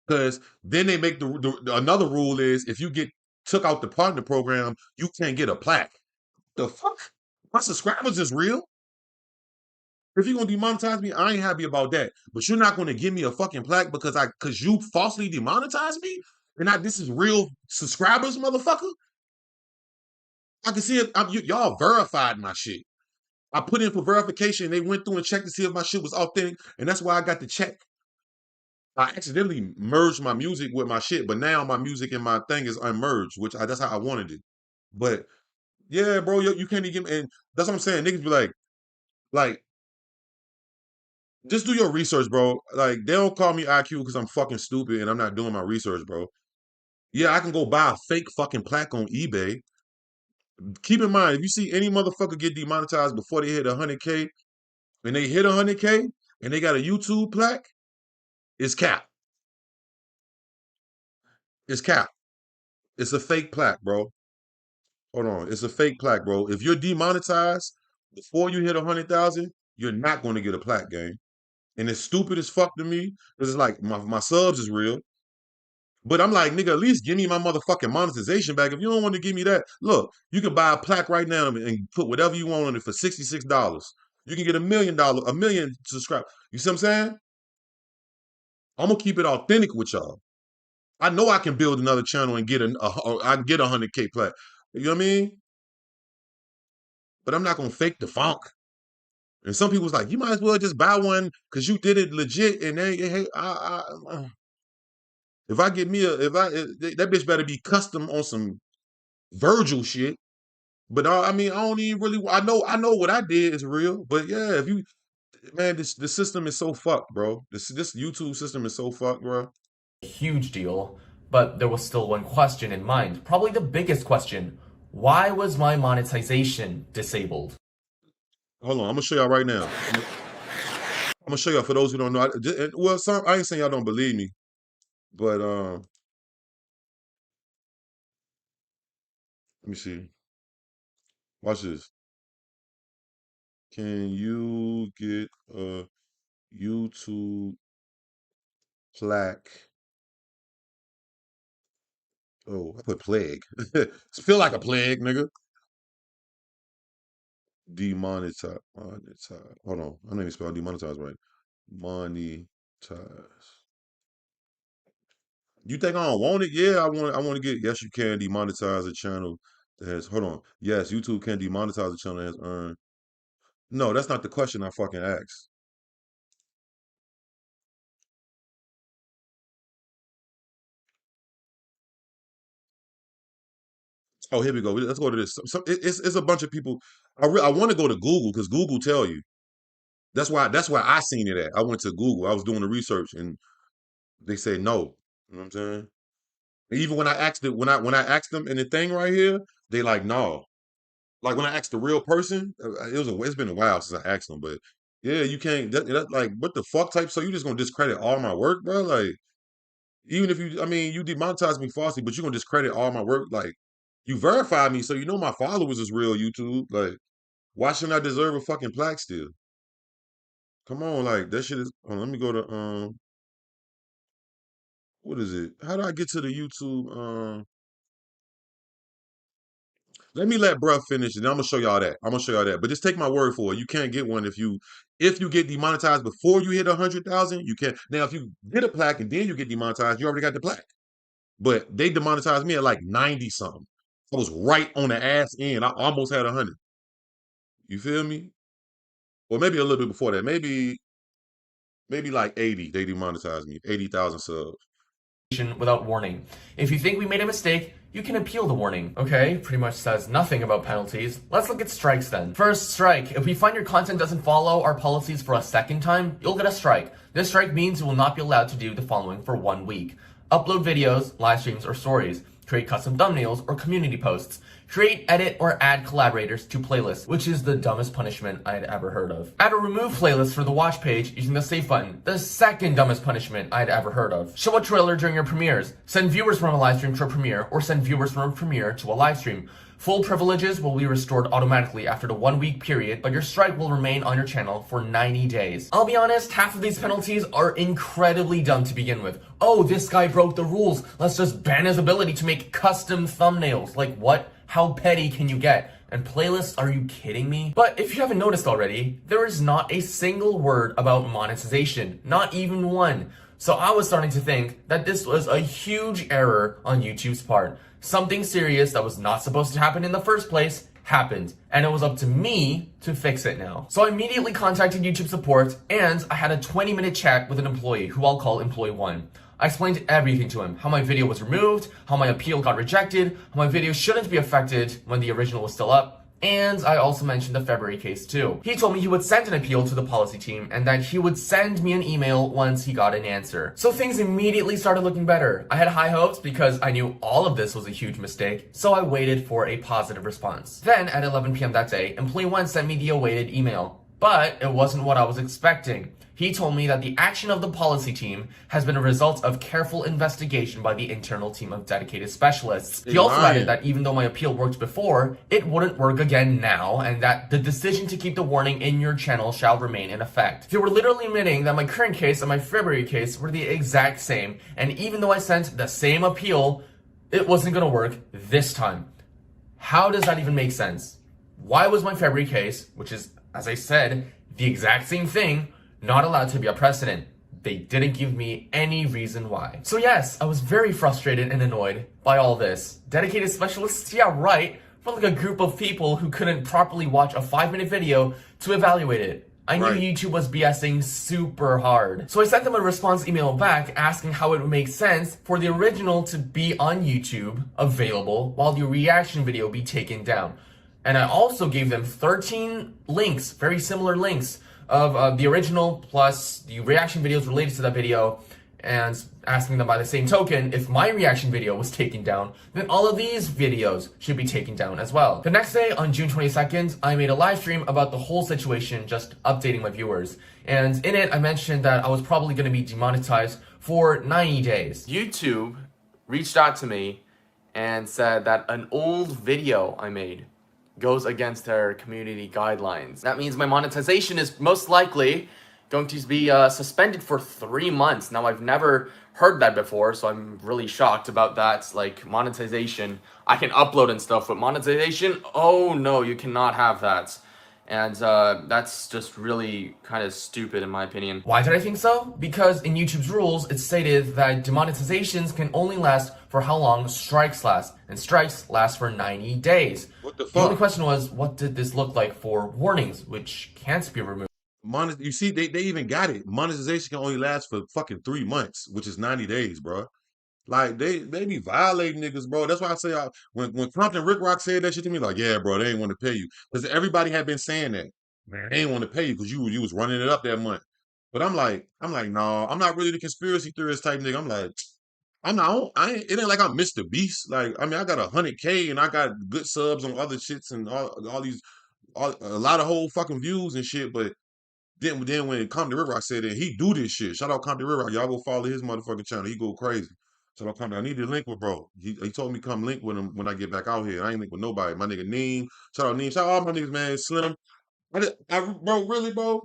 Because then they make another rule is if you get took out the partner program, you can't get a plaque. The fuck? My subscribers is real. If you're gonna demonetize me, I ain't happy about that. But you're not gonna give me a fucking plaque because you falsely demonetized me, and this is real subscribers, motherfucker. I can see it. Y'all verified my shit. I put in for verification. They went through and checked to see if my shit was authentic, and that's why I got the check. I accidentally merged my music with my shit, but now my music and my thing is unmerged, which that's how I wanted it. But yeah, bro, you can't even. And that's what I'm saying. Niggas be like, just do your research, bro. Like, they don't call me EyeQ because I'm fucking stupid and I'm not doing my research, bro. Yeah, I can go buy a fake fucking plaque on eBay. Keep in mind, if you see any motherfucker get demonetized before they hit 100K, and they hit 100K and they got a YouTube plaque, it's cap. It's cap. It's a fake plaque, bro. Hold on. It's a fake plaque, bro. If you're demonetized before you hit 100,000, you're not going to get a plaque, gang. And it's stupid as fuck to me because it's like my subs is real. But I'm like, nigga, at least give me my motherfucking monetization back. If you don't want to give me that, look, you can buy a plaque right now and put whatever you want on it for $66. You can get $1 million, a million subscribers. You see what I'm saying? I'm gonna keep it authentic with y'all. I know I can build another channel and get I can get 100K plaque. You know what I mean? But I'm not gonna fake the funk. And some people's like, you might as well just buy one because you did it legit. And hey, if I get me that bitch better be custom on some Virgil shit. But I mean, I don't even really. I know what I did is real. But yeah, if you, man, the system is so fucked, bro. This YouTube system is so fucked, bro. huge deal, but there was still one question in mind, probably the biggest question. Why was my monetization disabled? Hold on, I'm gonna show y'all right now. I'm gonna show y'all for those who don't know. Well, I ain't saying y'all don't believe me, but let me see. Watch this. Can you get a YouTube plaque? Oh, I put plague. Feel like a plague, nigga. Demonetize. Monetize. Hold on. I don't even spell demonetize right. Monetize. You think I don't want it? Yeah, I want to get. Yes, you can demonetize a channel that has. Hold on. Yes, YouTube can demonetize a channel that has earned. No, that's not the question I fucking asked. Oh, here we go. Let's go to this. It's a bunch of people. I want to go to Google because Google tell you. That's why I seen it at. I went to Google. I was doing the research and They say no. You know what I'm saying? Even when I asked it, when I asked them in the thing right here, they like no. Like when I asked the real person, it's been a while since I asked them, but yeah, you can't. Like what the fuck type? So you just gonna discredit all my work, bro? Like even if you, I mean, you demonetized me falsely, but you gonna discredit all my work? Like you verified me, so you know my followers is real. YouTube, like why shouldn't I deserve a fucking plaque still? Come on, like that shit is. Oh, let me go to what is it? How do I get to the YouTube? Let me let bruh finish, and I'm gonna show y'all that. I'm gonna show y'all that. But just take my word for it. You can't get one if you get demonetized before you hit 100,000. You can't. Now, if you get a plaque and then you get demonetized, you already got the plaque. But they demonetized me at like 90 something. I was right on the ass end. I almost had 100. You feel me? Or maybe a little bit before that. Maybe like 80. They demonetized me. 80,000 subs. Without warning. If you think we made a mistake, you can appeal the warning. Okay, pretty much says nothing about penalties. Let's look at strikes then. First strike. If we find your content doesn't follow our policies for a second time, you'll get a strike. This strike means you will not be allowed to do the following for 1 week. Upload videos, live streams, or stories. Create custom thumbnails or community posts. Create, edit, or add collaborators to playlists, which is the dumbest punishment I'd ever heard of. Add or remove playlists for the watch page using the save button, the second dumbest punishment I'd ever heard of. Show a trailer during your premieres. Send viewers from a live stream to a premiere, or send viewers from a premiere to a live stream. Full privileges will be restored automatically after the 1 week period, but your strike will remain on your channel for 90 days. I'll be honest, half of these penalties are incredibly dumb to begin with. Oh, this guy broke the rules. Let's just ban his ability to make custom thumbnails. Like what? How petty can you get? And playlists, are you kidding me? But if you haven't noticed already, there is not a single word about monetization. Not even one. So I was starting to think that this was a huge error on YouTube's part. Something serious that was not supposed to happen in the first place happened, and it was up to me to fix it now. So I immediately contacted YouTube support, and I had a 20-minute chat with an employee who I'll call Employee 1. I explained everything to him, how my video was removed, how my appeal got rejected, how my video shouldn't be affected when the original was still up, and I also mentioned the February case too. He told me he would send an appeal to the policy team and that he would send me an email once he got an answer. So things immediately started looking better. I had high hopes because I knew all of this was a huge mistake, so I waited for a positive response. Then at 11 p.m. that day, Employee 1 sent me the awaited email, but it wasn't what I was expecting. He told me that the action of the policy team has been a result of careful investigation by the internal team of dedicated specialists. He also added that even though my appeal worked before, it wouldn't work again now, and that the decision to keep the warning in your channel shall remain in effect. They were literally admitting that my current case and my February case were the exact same, and even though I sent the same appeal, it wasn't gonna work this time. How does that even make sense? Why was my February case, which is, as I said, the exact same thing, not allowed to be a precedent? They didn't give me any reason why. So yes, I was very frustrated and annoyed by all this. Dedicated specialists, yeah right, for like a group of people who couldn't properly watch a 5-minute video to evaluate it. I knew YouTube was BSing super hard. So I sent them a response email back asking how it would make sense for the original to be on YouTube, available, while the reaction video be taken down. And I also gave them 13 links, very similar links, of the original plus the reaction videos related to that video, and asking them by the same token, if my reaction video was taken down, then all of these videos should be taken down as well. The next day, on June 22nd, I made a live stream about the whole situation, just updating my viewers. And in it, I mentioned that I was probably going to be demonetized for 90 days. YouTube reached out to me and said that an old video I made goes against their community guidelines. That means my monetization is most likely going to be suspended for 3 months. Now, I've never heard that before, so I'm really shocked about that. Like, monetization, I can upload and stuff, but monetization, oh no, you cannot have that. And that's just really kind of stupid in my opinion. Why did I think so? Because in YouTube's rules, it stated that demonetizations can only last for how long strikes last, and strikes last for 90 days. What the fuck? The only question was, what did this look like for warnings, which can't be removed? You see, they even got it. Monetization can only last for fucking 3 months, which is 90 days, bro. Like they be violating niggas, bro. That's why I say when Compton Rick Rock said that shit to me, like, yeah, bro, they ain't want to pay you. Because everybody had been saying that. Man, they ain't want to pay you because you was running it up that month. But I'm like, no, I'm not really the conspiracy theorist type nigga. I'm like, I'm not. It ain't like I'm Mr. Beast. Like, I mean, I got 100K and I got good subs on other shits and all these, a lot of whole fucking views and shit. But then when it come to River, I said that he do this shit. Shout out Come to River. Y'all go follow his motherfucking channel. He go crazy. Shout out Come to, I need to link with bro. He told me come link with him when I get back out here. I ain't link with nobody. My nigga Neem. Shout out Neem. Shout out all my niggas, man. Slim. Bro, really, bro.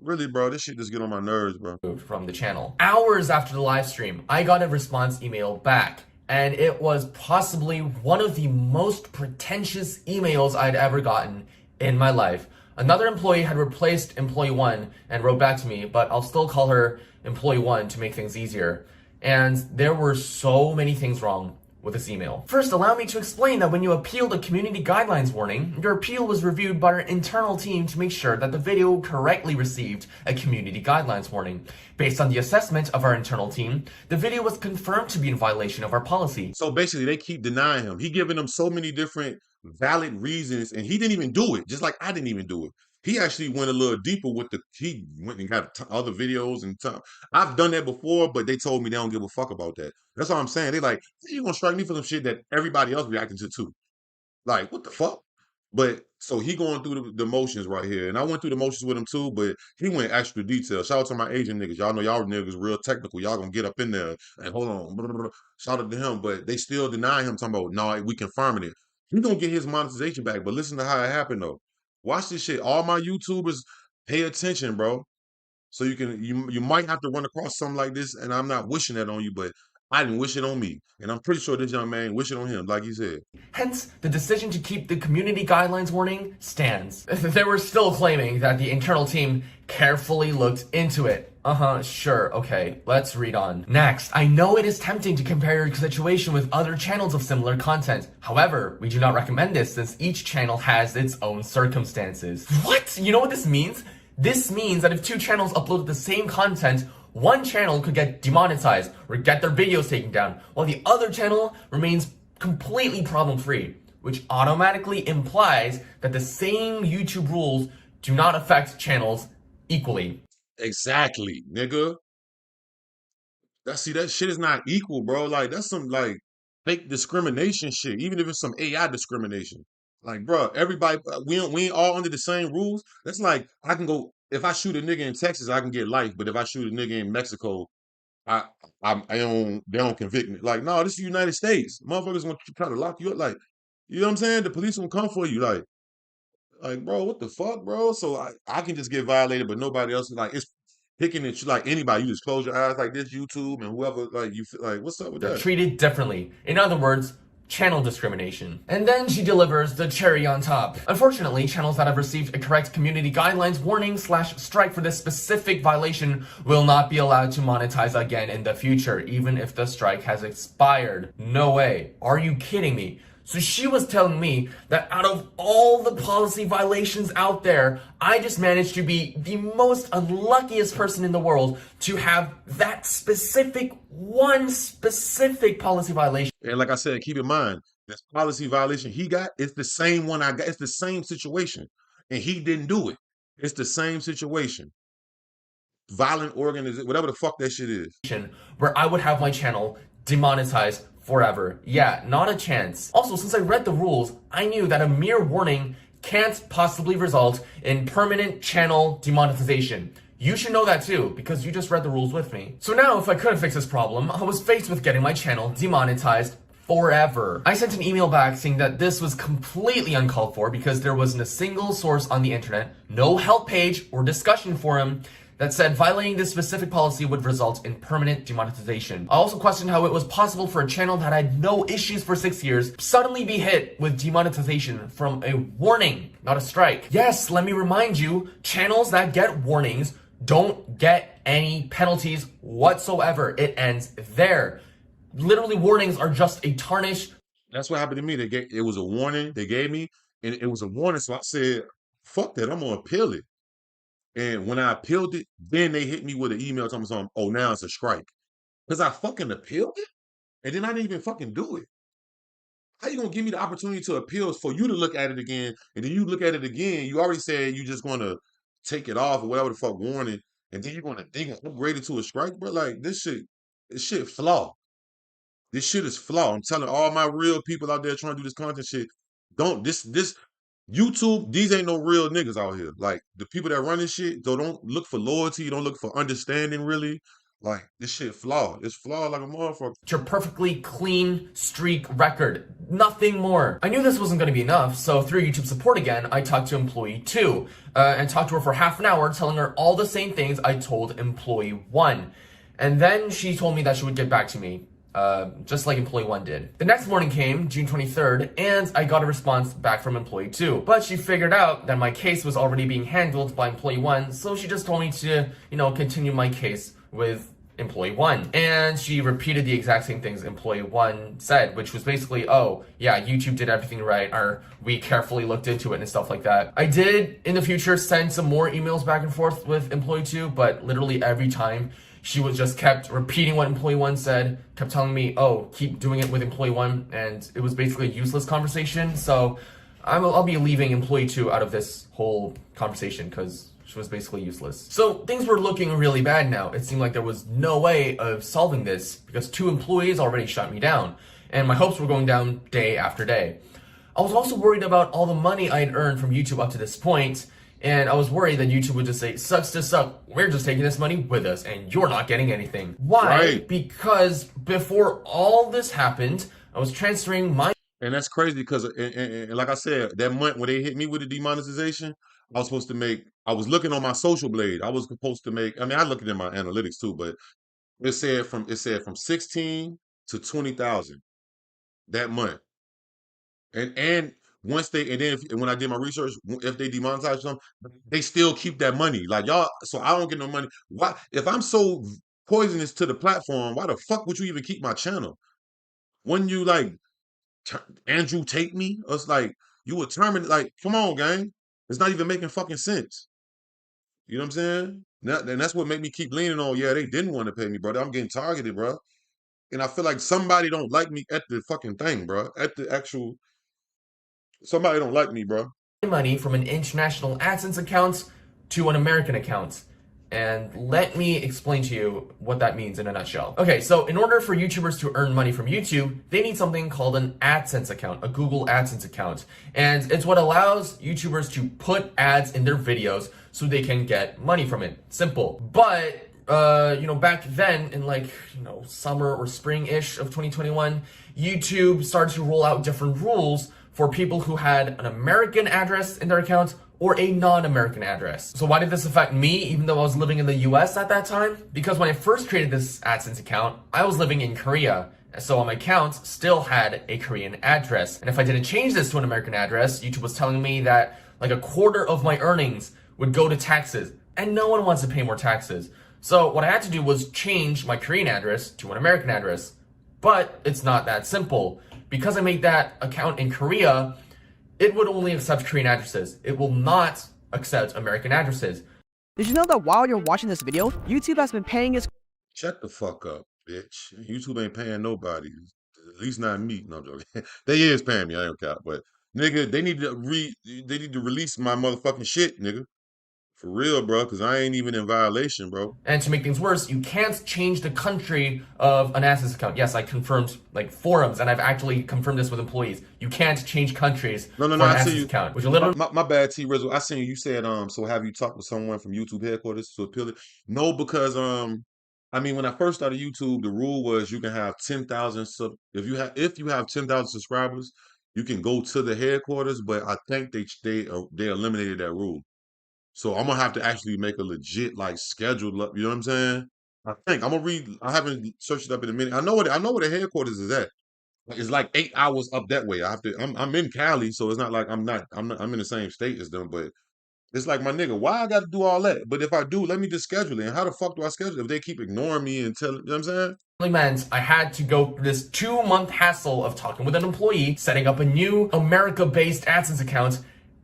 Really, bro. This shit just get on my nerves, bro. From the channel. Hours after the live stream, I got a response email back, and it was possibly one of the most pretentious emails I'd ever gotten in my life. Another employee had replaced employee 1 and wrote back to me, but I'll still call her employee 1 to make things easier. And there were so many things wrong with this email. First, allow me to explain that when you appealed a community guidelines warning, your appeal was reviewed by our internal team to make sure that the video correctly received a community guidelines warning. Based on the assessment of our internal team, the video was confirmed to be in violation of our policy. So basically, they keep denying him. He giving them so many different valid reasons, and he didn't even do it. Just like I didn't even do it. He actually went a little deeper with he went and got other videos and I've done that before, but they told me they don't give a fuck about that. That's all I'm saying. They like, you gonna strike me for some shit that everybody else reacting to too. Like, what the fuck? But so he going through the motions right here. And I went through the motions with him too, but he went extra detail. Shout out to my Asian niggas. Y'all know y'all niggas real technical. Y'all gonna get up in there and hold on. Blah, blah, blah. Shout out to him, but they still deny him talking about, no, we confirming it. He gonna get his monetization back, but listen to how it happened though. Watch this shit. All my YouTubers pay attention, bro. So you might have to run across something like this, and I'm not wishing that on you, but I didn't wish it on me. And I'm pretty sure this young man wish it on him, like he said. Hence, the decision to keep the community guidelines warning stands. They were still claiming that the internal team carefully looked into it. Sure, okay, let's read on. Next, I know it is tempting to compare your situation with other channels of similar content. However, we do not recommend this since each channel has its own circumstances. What? You know what this means? This means that if two channels uploaded the same content, one channel could get demonetized or get their videos taken down, while the other channel remains completely problem-free, which automatically implies that the same YouTube rules do not affect channels equally. Exactly, nigga. That shit is not equal, bro. Like that's some like fake discrimination shit. Even if it's some AI discrimination. Like, bro, everybody we ain't all under the same rules. That's like I can go if I shoot a nigga in Texas, I can get life, but if I shoot a nigga in Mexico, I I don't they don't convict me. Like, no, this is the United States. Motherfuckers want to try to lock you up. Like, you know what I'm saying? The police won't come for you. Like, bro, what the fuck, bro? So I can just get violated, but nobody else. Like, it's picking and like anybody. You just close your eyes like this, YouTube and whoever. Like, you feel like, what's up with They're that? treated differently. In other words, channel discrimination. And then she delivers the cherry on top. Unfortunately, channels that have received a correct community guidelines warning / strike for this specific violation will not be allowed to monetize again in the future, even if the strike has expired. No way. Are you kidding me? So she was telling me that out of all the policy violations out there, I just managed to be the most unluckiest person in the world to have that one specific policy violation. And like I said, keep in mind, this policy violation he got, it's the same one I got. It's the same situation. And he didn't do it. It's the same situation. Violent organization, whatever the fuck that shit is. Where I would have my channel demonetized forever. Yeah, not a chance. Also, since I read the rules, I knew that a mere warning can't possibly result in permanent channel demonetization. You should know that too, because you just read the rules with me. So now, if I couldn't fix this problem, I was faced with getting my channel demonetized forever. I sent an email back saying that this was completely uncalled for because there wasn't a single source on the internet, no help page or discussion forum that said violating this specific policy would result in permanent demonetization. I also questioned how it was possible for a channel that had no issues for 6 years suddenly be hit with demonetization from a warning, not a strike. Yes, let me remind you, channels that get warnings don't get any penalties whatsoever. It ends there. Literally, warnings are just a tarnish. That's what happened to me. It was a warning they gave me, and it was a warning. So I said, fuck that, I'm gonna appeal it. And when I appealed it, then they hit me with an email telling me something, oh, now it's a strike. Because I fucking appealed it, and then I didn't even fucking do it. How you gonna give me the opportunity to appeal for you to look at it again, and then you look at it again, you already said you just gonna take it off or whatever the fuck warning, and then you're gonna upgrade it to a strike, bro. Like this shit flaw. This shit is flawed. I'm telling all my real people out there trying to do this content shit. Don't this YouTube. These ain't no real niggas out here. Like the people that run this shit. Don't look for loyalty. Don't look for understanding. Really, like this shit flawed. It's flawed like a motherfucker. Your perfectly clean streak record. Nothing more. I knew this wasn't going to be enough, so through YouTube support again, I talked to employee 2 and talked to her for half an hour, telling her all the same things I told employee 1. And then she told me that she would get back to me. Just like employee 1 did. The next morning came, June 23rd, and I got a response back from employee 2. But she figured out that my case was already being handled by employee 1, so she just told me to, continue my case with employee 1. And she repeated the exact same things employee 1 said, which was basically, oh, yeah, YouTube did everything right, or we carefully looked into it and stuff like that. I did, in the future, send some more emails back and forth with employee 2, but literally every time, she was just kept repeating what employee 1 said, kept telling me, oh, keep doing it with employee 1, and it was basically a useless conversation. So I'll be leaving employee 2 out of this whole conversation because she was basically useless. So things were looking really bad now. It seemed like there was no way of solving this because 2 employees already shut me down, and my hopes were going down day after day. I was also worried about all the money I had earned from YouTube up to this point, and I was worried that YouTube would just say, sucks to suck, we're just taking this money with us, and you're not getting anything. Why? Right. Because before all this happened, I was transferring my... And that's crazy because, and like I said, that month when they hit me with the demonetization, I was supposed to make, I was looking on my social blade. I was supposed to make, I mean, I looked at my analytics too, but it said from 16 to 20,000 that month. And once they, and then when I did my research, if they demonetize something, they still keep that money. Like y'all, so I don't get no money. Why? If I'm so poisonous to the platform, why the fuck would you even keep my channel? When you like Andrew Tate me, it's like you would terminate. Like, come on, gang, it's not even making fucking sense. You know what I'm saying? And that's what made me keep leaning on. Yeah, they didn't want to pay me, brother. I'm getting targeted, bro. And I feel like somebody don't like me at the fucking thing, bro. At the actual. Somebody don't like me, bro. Money from an international AdSense account to an American account. And let me explain to you what that means in a nutshell. Okay, so in order for YouTubers to earn money from YouTube, they need something called an AdSense account, a Google AdSense account. And it's what allows YouTubers to put ads in their videos so they can get money from it. Simple. But back then in summer or spring-ish of 2021, YouTube started to roll out different rules for people who had an American address in their account or a non-American address. So why did this affect me even though I was living in the US at that time? Because when I first created this AdSense account, I was living in Korea. So on my account still had a Korean address. And if I didn't change this to an American address, YouTube was telling me that like a quarter of my earnings would go to taxes. And no one wants to pay more taxes. So what I had to do was change my Korean address to an American address. But it's not that simple. Because I made that account in Korea, it would only accept Korean addresses. It will not accept American addresses. Did you know that while you're watching this video, YouTube has been paying its... Shut the fuck up, bitch. YouTube ain't paying nobody. At least not me. No, I'm joking. They is paying me, I don't care. But nigga, they need to release my motherfucking shit, nigga. For real, bro, because I ain't even in violation, bro. And to make things worse, you can't change the country of an AdSense account. Yes, I confirmed forums, and I've actually confirmed this with employees. You can't change countries for an AdSense account. Which literally... my bad, T Rizzo. I seen you said, so have you talked with someone from YouTube headquarters to appeal it? No, because I mean, when I first started YouTube, the rule was you can have 10,000 if you have 10,000 subscribers, you can go to the headquarters. But I think they eliminated that rule. So I'm gonna have to actually make a legit scheduled up. You know what I'm saying? I think I'm gonna read. I haven't searched it up in a minute. I know where the headquarters is at. It's like 8 hours up that way. I have to. I'm in Cali, so it's not like I'm in the same state as them. But it's like, my nigga, why I got to do all that? But if I do, let me just schedule it. And how the fuck do I schedule it if they keep ignoring me and telling? You know what I'm saying? Meant I had to go through this 2-month hassle of talking with an employee, setting up a new America-based AdSense account,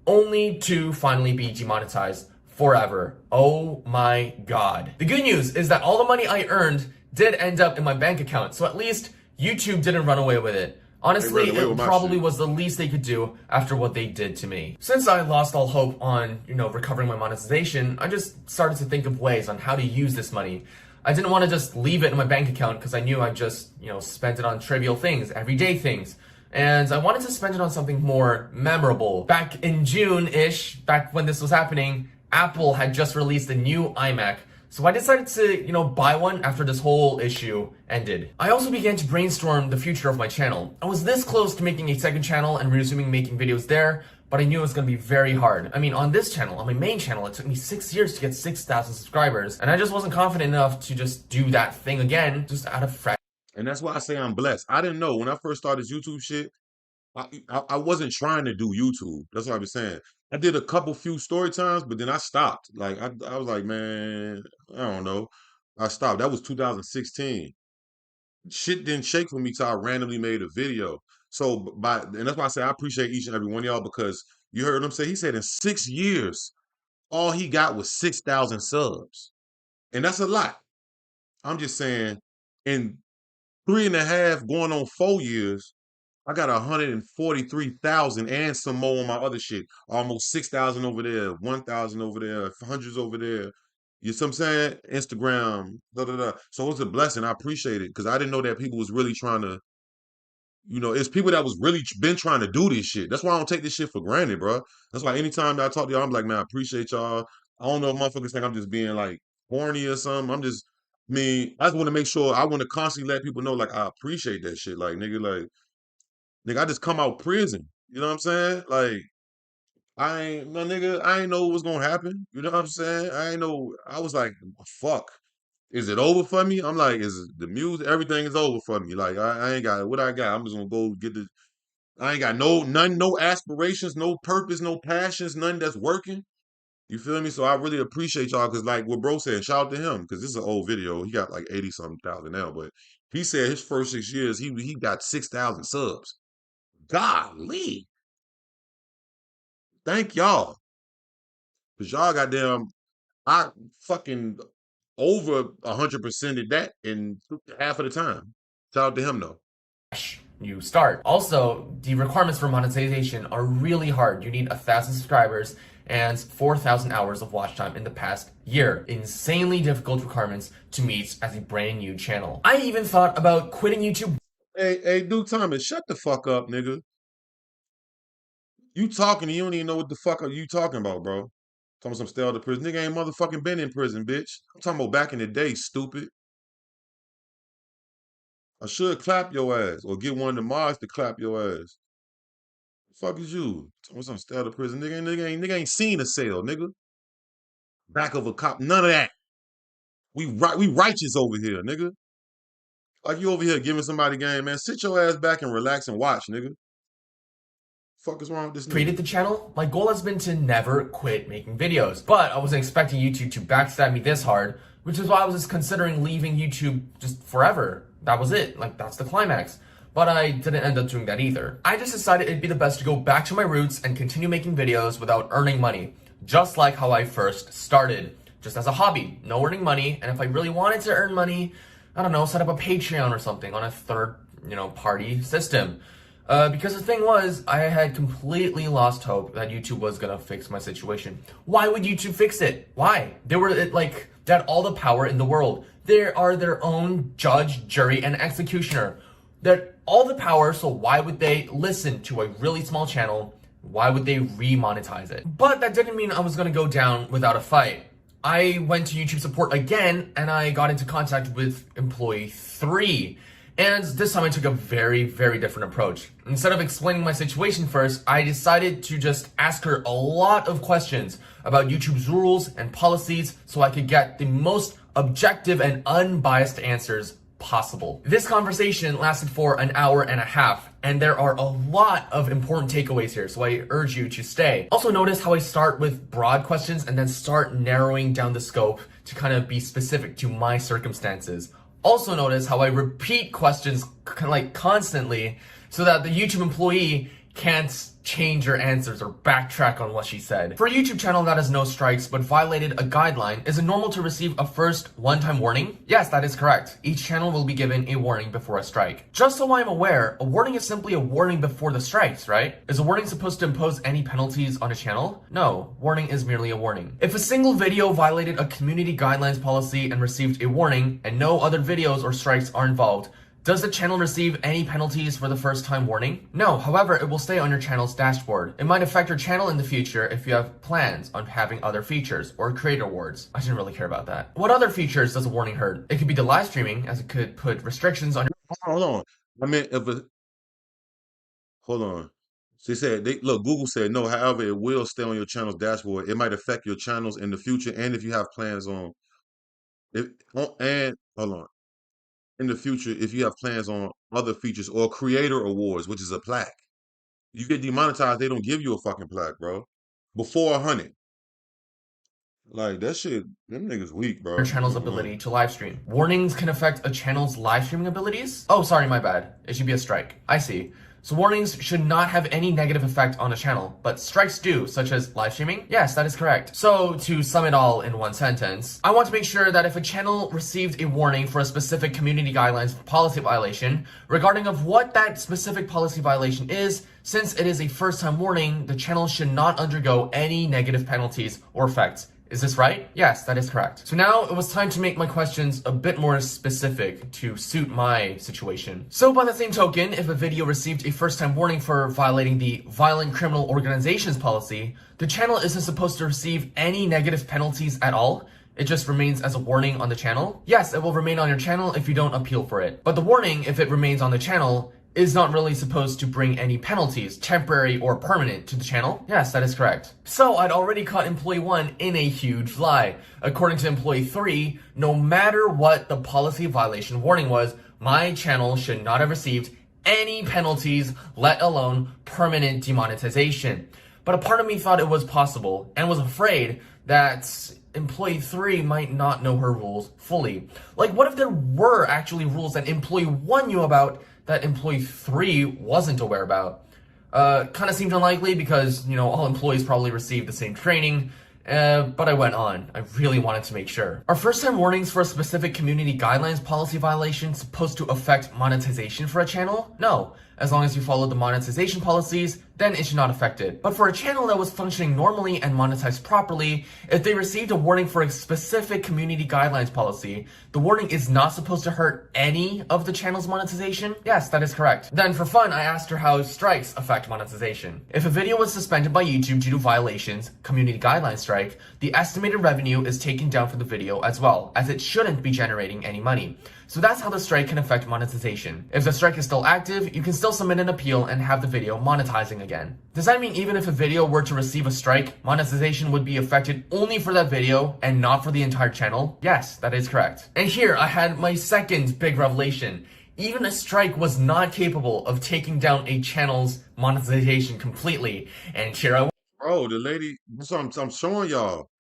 only to finally be demonetized forever. Oh my god. The good news is that all the money I earned did end up in my bank account, so at least YouTube didn't run away with it. Honestly, away it with my probably shit. was the least they could do after what they did to me. Since I lost all hope on, recovering my monetization, I just started to think of ways on how to use this money. I didn't want to just leave it in my bank account because I knew I'd just, spent it on trivial things, everyday things. And I wanted to spend it on something more memorable. Back in June-ish, back when this was happening, Apple had just released a new iMac. So I decided to, buy one after this whole issue ended. I also began to brainstorm the future of my channel. I was this close to making a second channel and resuming making videos there, but I knew it was gonna be very hard. I mean, on this channel, on my main channel, it took me 6 years to get 6,000 subscribers, and I just wasn't confident enough to just do that thing again, just out of fresh. And that's why I say I'm blessed. I didn't know when I first started this YouTube shit. I wasn't trying to do YouTube. That's what I was saying. I did a few story times, but then I stopped. Like I was like, man, I don't know. I stopped. That was 2016. Shit didn't shake for me till I randomly made a video. So and that's why I say I appreciate each and every one of y'all, because you heard him say, he said in 6 years, all he got was 6,000 subs. And that's a lot. I'm just saying, in 3.5 going on 4 years, I got 143,000 and some more on my other shit. Almost 6,000 over there, 1,000 over there, hundreds over there. You see what I'm saying? Instagram, da da da. So it's a blessing. I appreciate it, because I didn't know that people was really trying to, it's people that was really been trying to do this shit. That's why I don't take this shit for granted, bro. That's why anytime that I talk to y'all, I'm like, man, I appreciate y'all. I don't know if motherfuckers think I'm just being like horny or something. I just want to make sure, I want to constantly let people know, like, I appreciate that shit. Like, nigga, I just come out prison. You know what I'm saying? Like, I ain't know what was gonna happen. You know what I'm saying? I ain't know. I was like, fuck. Is it over for me? I'm like, is it the music? Everything is over for me. Like, I ain't got what I got. I'm just gonna go get the. I ain't got no aspirations, no purpose, no passions, none that's working. You feel me? So I really appreciate y'all, because like what bro said, shout out to him, because this is an old video. He got like 80 something thousand now, but he said his first 6 years he got 6,000 subs. Golly. Thank y'all. Cause y'all goddamn, I fucking over 100%ed that in half of the time. Shout out to him though. You start. Also, the requirements for monetization are really hard. You need 1,000 subscribers and 4,000 hours of watch time in the past year. Insanely difficult requirements to meet as a brand new channel. I even thought about quitting YouTube. Hey, Duke Thomas, shut the fuck up, nigga. You talking, you don't even know what the fuck are you talking about, bro. Talking some stay out of prison. Nigga ain't motherfucking been in prison, bitch. I'm talking about back in the day, stupid. I should clap your ass, or get one of the mods to clap your ass. The fuck is you? Talking some stay out of prison. Nigga ain't seen a cell, nigga. Back of a cop, none of that. We righteous over here, nigga. Like, you over here giving somebody game, man. Sit your ass back and relax and watch, nigga. Fuck is wrong with this nigga? Created the channel, my goal has been to never quit making videos. But I wasn't expecting YouTube to backstab me this hard, which is why I was just considering leaving YouTube just forever. That was it. Like, that's the climax. But I didn't end up doing that either. I just decided it'd be the best to go back to my roots and continue making videos without earning money. Just like how I first started. Just as a hobby. No earning money. And if I really wanted to earn money, I don't know, set up a Patreon or something on a third, party system. Because the thing was, I had completely lost hope that YouTube was gonna fix my situation. Why would YouTube fix it? Why? They had all the power in the world. They are their own judge, jury, and executioner. They had all the power, so why would they listen to a really small channel? Why would they re-monetize it? But that didn't mean I was gonna go down without a fight. I went to YouTube support again, and I got into contact with employee 3. And this time I took a very, very different approach. Instead of explaining my situation first, I decided to just ask her a lot of questions about YouTube's rules and policies so I could get the most objective and unbiased answers possible. This conversation lasted for an hour and a half, and there are a lot of important takeaways here, so I urge you to stay. Also notice how I start with broad questions and then start narrowing down the scope to kind of be specific to my circumstances. Also notice how I repeat questions constantly so that the YouTube employee can't change her answers or backtrack on what she said. For a YouTube channel that has no strikes but violated a guideline, is it normal to receive a first one-time warning? Yes, that is correct. Each channel will be given a warning before a strike. Just so I'm aware, a warning is simply a warning before the strikes, right? Is a warning supposed to impose any penalties on a channel? No, warning is merely a warning. If a single video violated a community guidelines policy and received a warning, and no other videos or strikes are involved, does the channel receive any penalties for the first time warning? No, however, it will stay on your channel's dashboard. It might affect your channel in the future if you have plans on having other features or creator awards. I didn't really care about that. What other features does a warning hurt? It could be the live streaming, as it could put restrictions on your— Hold on. I mean, hold on. She said, look, Google said no. However, it will stay on your channel's dashboard. It might affect your channels in the future, and if you have plans on, hold on. In the future, if you have plans on other features or creator awards, which is a plaque, you get demonetized. They don't give you a fucking plaque, bro. Before 100, like that shit. Them niggas weak, bro. your channel's ability to live stream. Warnings can affect a channel's live streaming abilities? Oh, sorry, my bad. It should be a strike. I see. So warnings should not have any negative effect on a channel, but strikes do, such as live streaming? Yes, that is correct. So to sum it all in one sentence, I want to make sure that if a channel received a warning for a specific community guidelines policy violation, regarding of what that specific policy violation is, since it is a first-time warning, the channel should not undergo any negative penalties or effects. Is this right? Yes, that is correct. So now it was time to make my questions a bit more specific to suit my situation. So by the same token, if a video received a first-time warning for violating the violent criminal organizations policy, the channel isn't supposed to receive any negative penalties at all. It just remains as a warning on the channel. Yes, it will remain on your channel if you don't appeal for it. But the warning, if it remains on the channel, is not really supposed to bring any penalties, temporary or permanent, to the channel? Yes, that is correct. So I'd already caught employee 1 in a huge lie. According to employee 3, no matter what the policy violation warning was, my channel should not have received any penalties, let alone permanent demonetization. But a part of me thought it was possible and was afraid that employee 3 might not know her rules fully. Like, what if there were actually rules that employee 1 knew about that employee 3 wasn't aware about? Kind of seemed unlikely because, you know, all employees probably received the same training, but I went on. I really wanted to make sure. Are first-time warnings for a specific community guidelines policy violation supposed to affect monetization for a channel? No. As long as you follow the monetization policies, then it should not affect it. But for a channel that was functioning normally and monetized properly, if they received a warning for a specific community guidelines policy, the warning is not supposed to hurt any of the channel's monetization? Yes, that is correct. Then for fun, I asked her how strikes affect monetization. If a video was suspended by YouTube due to violations, community guidelines strike, the estimated revenue is taken down for the video as well, as it shouldn't be generating any money. So that's how the strike can affect monetization. If the strike is still active, you can still submit an appeal and have the video monetizing again. Does that mean even if a video were to receive a strike, monetization would be affected only for that video and not for the entire channel? Yes, that is correct. And here I had my second big revelation. Even a strike was not capable of taking down a channel's monetization completely. And here I— Bro, the lady, that's what I'm showing y'all.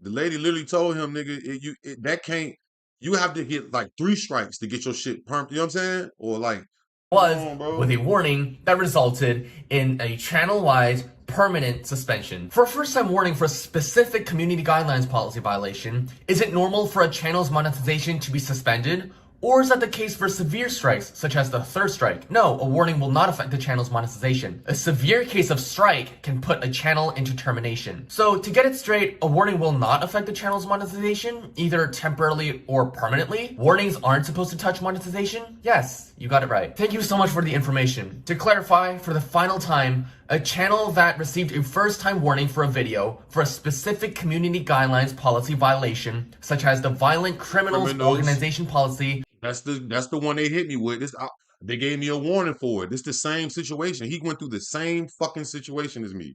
The lady literally told him, nigga, that can't, you have to get like 3 strikes to get your shit permed. You know what I'm saying? Or like, was with a warning that resulted in a channel-wide permanent suspension. For a first-time warning for a specific community guidelines policy violation, is it normal for a channel's monetization to be suspended? Or is that the case for severe strikes, such as the 3rd strike? No, a warning will not affect the channel's monetization. A severe case of strike can put a channel into termination. So to get it straight, a warning will not affect the channel's monetization, either temporarily or permanently. Warnings aren't supposed to touch monetization? Yes, you got it right. Thank you so much for the information. To clarify, for the final time, a channel that received a first-time warning for a video for a specific community guidelines policy violation, such as the violent criminals organization policy— That's the one they hit me with. They gave me a warning for it. It's the same situation. He went through the same fucking situation as me.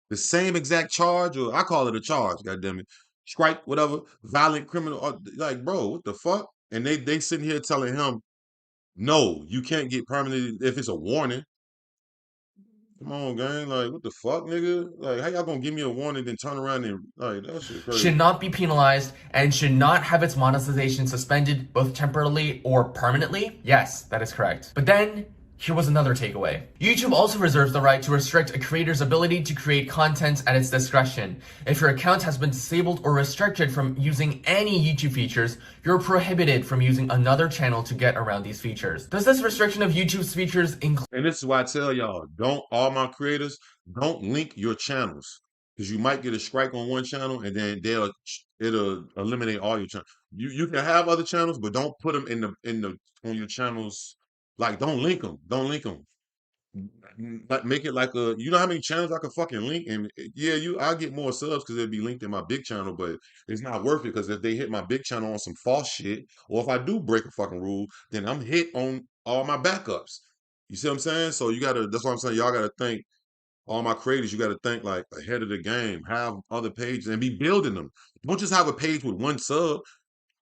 The same exact charge, or I call it a charge, goddammit. Strike, whatever, violent criminal. Like, bro, what the fuck? And they sitting here telling him, no, you can't get permanent if it's a warning. Come on, gang. Like, what the fuck, nigga? Like, how y'all gonna give me a warning then turn around and, like, that shit crazy. Should not be penalized and should not have its monetization suspended both temporarily or permanently? Yes, that is correct. But then Here was another takeaway. YouTube also reserves the right to restrict a creator's ability to create content at its discretion. If your account has been disabled or restricted from using any YouTube features, you're prohibited from using another channel to get around these features. Does this restriction of YouTube's features include... And this is why I tell y'all, all my creators, don't link your channels. Because you might get a strike on one channel and then it'll eliminate all your channels. You can have other channels, but don't put them on your channels. Like, don't link them. Don't link them. Like, make it like you know how many channels I can fucking link, and yeah, I'll get more subs because it'll be linked in my big channel, but it's not worth it because if they hit my big channel on some false shit, or if I do break a fucking rule, then I'm hit on all my backups. You see what I'm saying? So that's what I'm saying. Y'all gotta think, all my creators, you gotta think like ahead of the game, have other pages and be building them. Don't just have a page with one sub.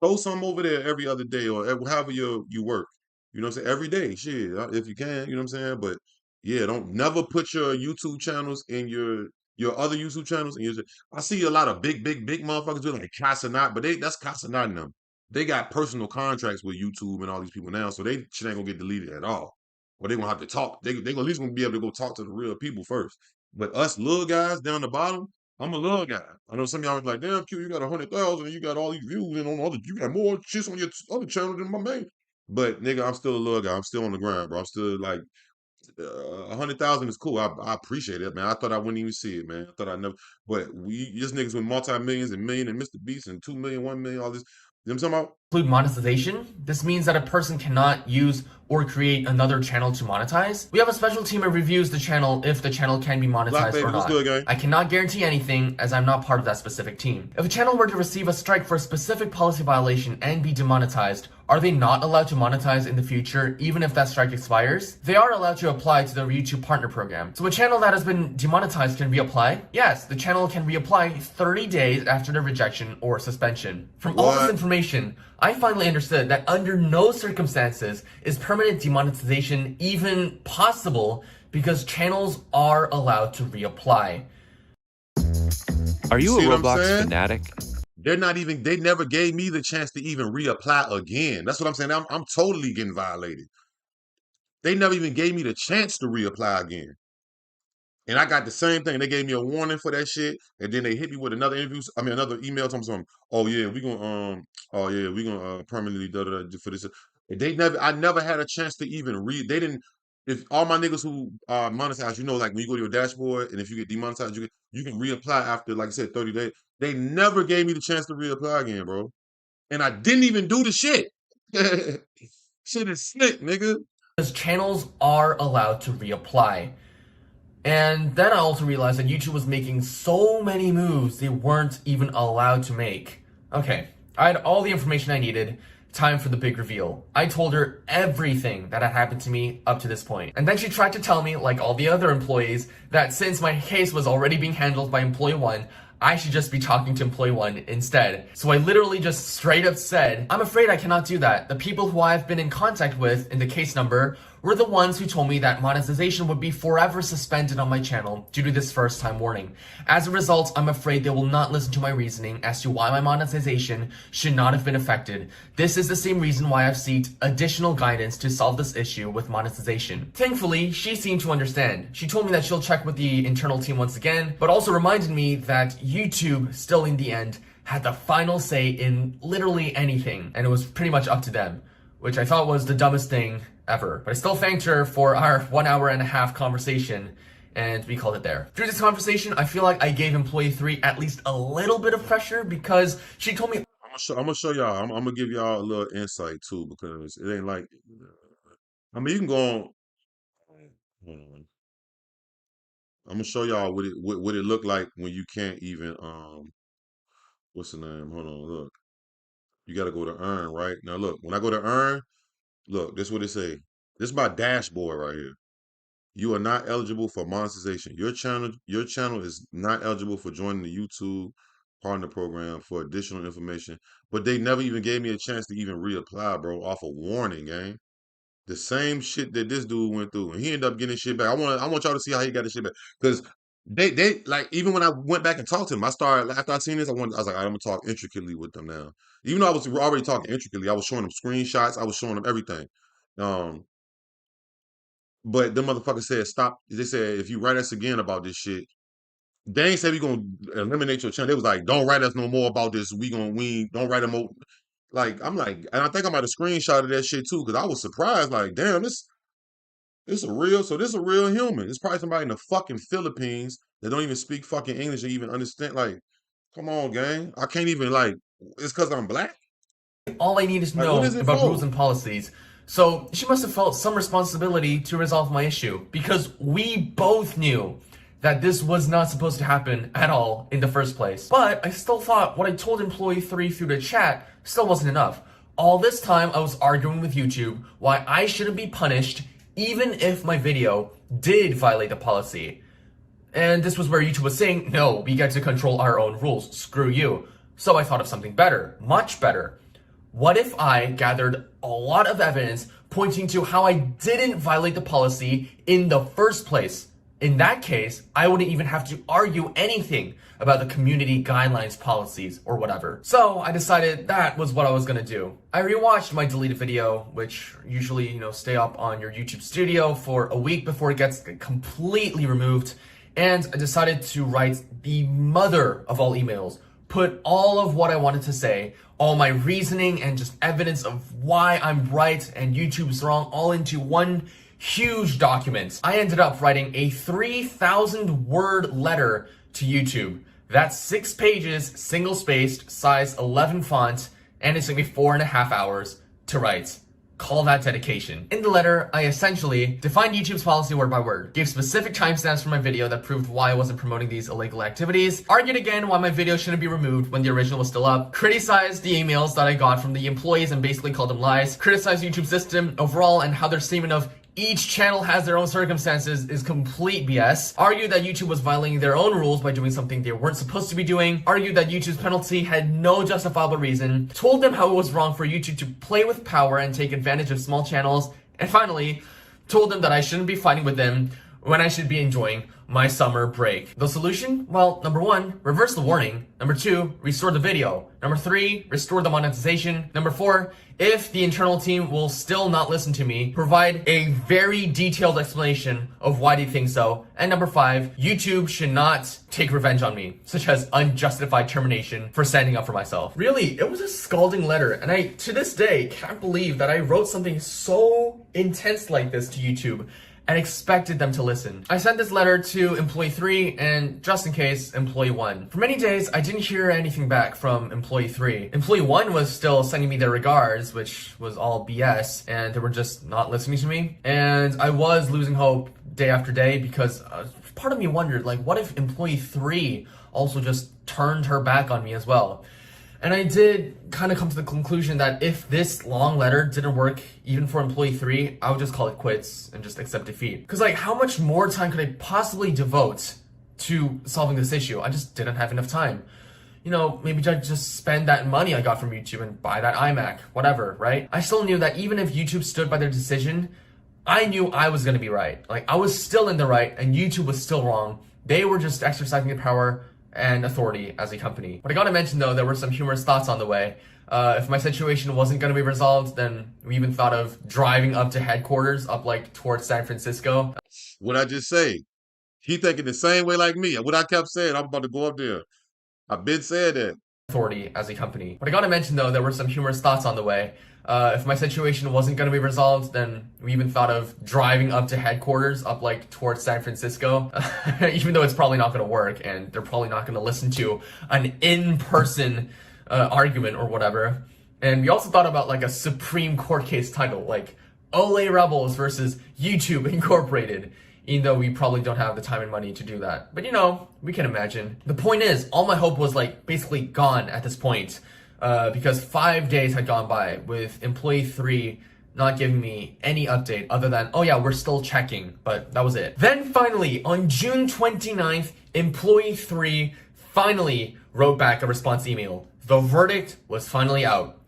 Throw some over there every other day or however you work. You know what I'm saying? Every day, shit, if you can, you know what I'm saying? But yeah, don't never put your YouTube channels in your other YouTube channels. I see a lot of big motherfuckers doing like Casanat, but that's Casanat and them. They got personal contracts with YouTube and all these people now, so they shit ain't gonna get deleted at all. Or they gonna have to talk. They gonna at least gonna be able to go talk to the real people first. But us little guys down the bottom, I'm a little guy. I know some of y'all was like, damn, Q, you got 100,000 and you got all these views and you got more shits on your other channel than my main. But nigga, I'm still a little guy. I'm still on the grind, bro. I'm still like 100,000 is cool. I appreciate it, man. I thought I wouldn't even see it, man. I thought I never. But we just niggas with multi-millions and million and Mr. Beast and 2 million, 1 million, all this. You know what I'm talking about? Include monetization? This means that a person cannot use or create another channel to monetize. We have a special team that reviews the channel if the channel can be monetized or not. I cannot guarantee anything as I'm not part of that specific team. If a channel were to receive a strike for a specific policy violation and be demonetized, are they not allowed to monetize in the future even if that strike expires? They are allowed to apply to the YouTube partner program. So a channel that has been demonetized can reapply? Yes, the channel can reapply 30 days after the rejection or suspension. From all this information, I finally understood that under no circumstances is permanent demonetization even possible because channels are allowed to reapply. Are you a Roblox fanatic? They never gave me the chance to even reapply again. That's what I'm saying. I'm totally getting violated. They never even gave me the chance to reapply again. And I got the same thing. They gave me a warning for that shit, and then they hit me with another another email telling me something. Oh yeah, we gonna permanently for this. I never had a chance to even read. They didn't. If all my niggas who monetize, like when you go to your dashboard, and if you get demonetized, you can reapply after, like I said, 30 days. They never gave me the chance to reapply again, bro. And I didn't even do the shit. Shit is slick, nigga. Because channels are allowed to reapply. And then I also realized that YouTube was making so many moves they weren't even allowed to make. Okay, I had all the information I needed. Time for the big reveal. I told her everything that had happened to me up to this point. And then she tried to tell me, like all the other employees, that since my case was already being handled by employee 1, I should just be talking to employee 1 instead. So I literally just straight up said, I'm afraid I cannot do that. The people who I've been in contact with in the case number were the ones who told me that monetization would be forever suspended on my channel due to this first time warning. As a result, I'm afraid they will not listen to my reasoning as to why my monetization should not have been affected. This is the same reason why I've sought additional guidance to solve this issue with monetization. Thankfully, she seemed to understand. She told me that she'll check with the internal team once again, but also reminded me that YouTube still in the end had the final say in literally anything, and it was pretty much up to them, which I thought was the dumbest thing ever. But I still thanked her for our 1 hour and a half conversation, and we called it there. Through this conversation, I feel like I gave employee 3 at least a little bit of pressure because she told me... I'm gonna show y'all. I'm gonna give y'all a little insight too, because it ain't like... I mean, you can go on... Hold on. I'm gonna show y'all what it looked like when you can't even... What's the name? Hold on, look. You gotta go to earn, right? Now look, when I go to earn, look, this is what it say. This is my dashboard right here. You are not eligible for monetization. Your channel is not eligible for joining the YouTube partner program for additional information. But they never even gave me a chance to even reapply, bro, off a warning, gang. The same shit that this dude went through, and he ended up getting shit back. I want y'all to see how he got his shit back, because they like, even when I went back and talked to him, I started, after I seen this, I was like, I'm gonna talk intricately with them now. Even though I was already talking intricately, I was showing them screenshots, I was showing them everything. Um, But the motherfucker said stop. They said if you write us again about this shit, they ain't say we gonna eliminate your channel. They was like, don't write us no more about this. We don't write them more. Like I'm like, and I think I might have screenshotted that shit too because I was surprised. Like, damn, this a real. So this a real human. It's probably somebody in the fucking Philippines that don't even speak fucking English or even understand. Like, come on, gang. I can't even like. It's because I'm black. All I need is to Like, know what is it about for? rules and policies. So she must have felt some responsibility to resolve my issue because we both knew that this was not supposed to happen at all in the first place. But I still thought what I told employee 3 through the chat still wasn't enough. All this time I was arguing with YouTube why I shouldn't be punished even if my video did violate the policy. And this was where YouTube was saying, no, we get to control our own rules, screw you. So I thought of something better, much better. What if I gathered a lot of evidence pointing to how I didn't violate the policy in the first place? In that case, I wouldn't even have to argue anything about the community guidelines, policies, or whatever. So I decided that was what I was gonna do. I rewatched my deleted video, which usually, stay up on your YouTube studio for a week before it gets completely removed. And I decided to write the mother of all emails, put all of what I wanted to say, all my reasoning and just evidence of why I'm right and YouTube's wrong all into one huge document. I ended up writing a 3,000 word letter to YouTube. That's 6 pages, single spaced, size 11 font, and it took me 4.5 hours to write. Call that dedication. In the letter, I essentially defined YouTube's policy word by word, gave specific timestamps for my video that proved why I wasn't promoting these illegal activities, argued again why my video shouldn't be removed when the original was still up, criticized the emails that I got from the employees and basically called them lies, criticized YouTube's system overall and how their statement of each channel has their own circumstances is complete BS, argued that YouTube was violating their own rules by doing something they weren't supposed to be doing, argued that YouTube's penalty had no justifiable reason, told them how it was wrong for YouTube to play with power and take advantage of small channels, and finally, told them that I shouldn't be fighting with them when I should be enjoying my summer break. The solution? Well, number 1, reverse the warning. Number 2, restore the video. Number 3, restore the monetization. Number 4, if the internal team will still not listen to me, provide a very detailed explanation of why they think so. And number 5, YouTube should not take revenge on me, such as unjustified termination for standing up for myself. Really, it was a scalding letter, and I, to this day, can't believe that I wrote something so intense like this to YouTube and expected them to listen. I sent this letter to employee 3 and, just in case, employee 1. For many days, I didn't hear anything back from employee 3. Employee 1 was still sending me their regards, which was all BS, and they were just not listening to me. And I was losing hope day after day because part of me wondered, like, what if employee 3 also just turned her back on me as well? And I did kind of come to the conclusion that if this long letter didn't work even for employee 3, I would just call it quits and just accept defeat. Because like, how much more time could I possibly devote to solving this issue? I just didn't have enough time. Maybe I'd just spend that money I got from YouTube and buy that iMac, whatever, right? I still knew that even if YouTube stood by their decision, I knew I was gonna be right. Like, I was still in the right and YouTube was still wrong. They were just exercising their power and authority as a company. But I gotta mention though, there were some humorous thoughts on the way. If my situation wasn't gonna be resolved, then we even thought of driving up to headquarters, up like towards San Francisco. What I just say? He thinking the same way like me. What I kept saying, I'm about to go up there. I've been saying that. Authority as a company. But I gotta mention though, there were some humorous thoughts on the way. If my situation wasn't gonna be resolved, then we even thought of driving up to headquarters, up like towards San Francisco, even though it's probably not gonna work and they're probably not gonna listen to an in-person argument or whatever. And we also thought about like a Supreme Court case title, like Olay Rebels versus YouTube Incorporated, even though we probably don't have the time and money to do that. But we can imagine. The point is, all my hope was like basically gone at this point. Because 5 days had gone by with employee 3 not giving me any update other than, oh yeah, we're still checking, but that was it. Then finally, on June 29th, employee 3 finally wrote back a response email. The verdict was finally out.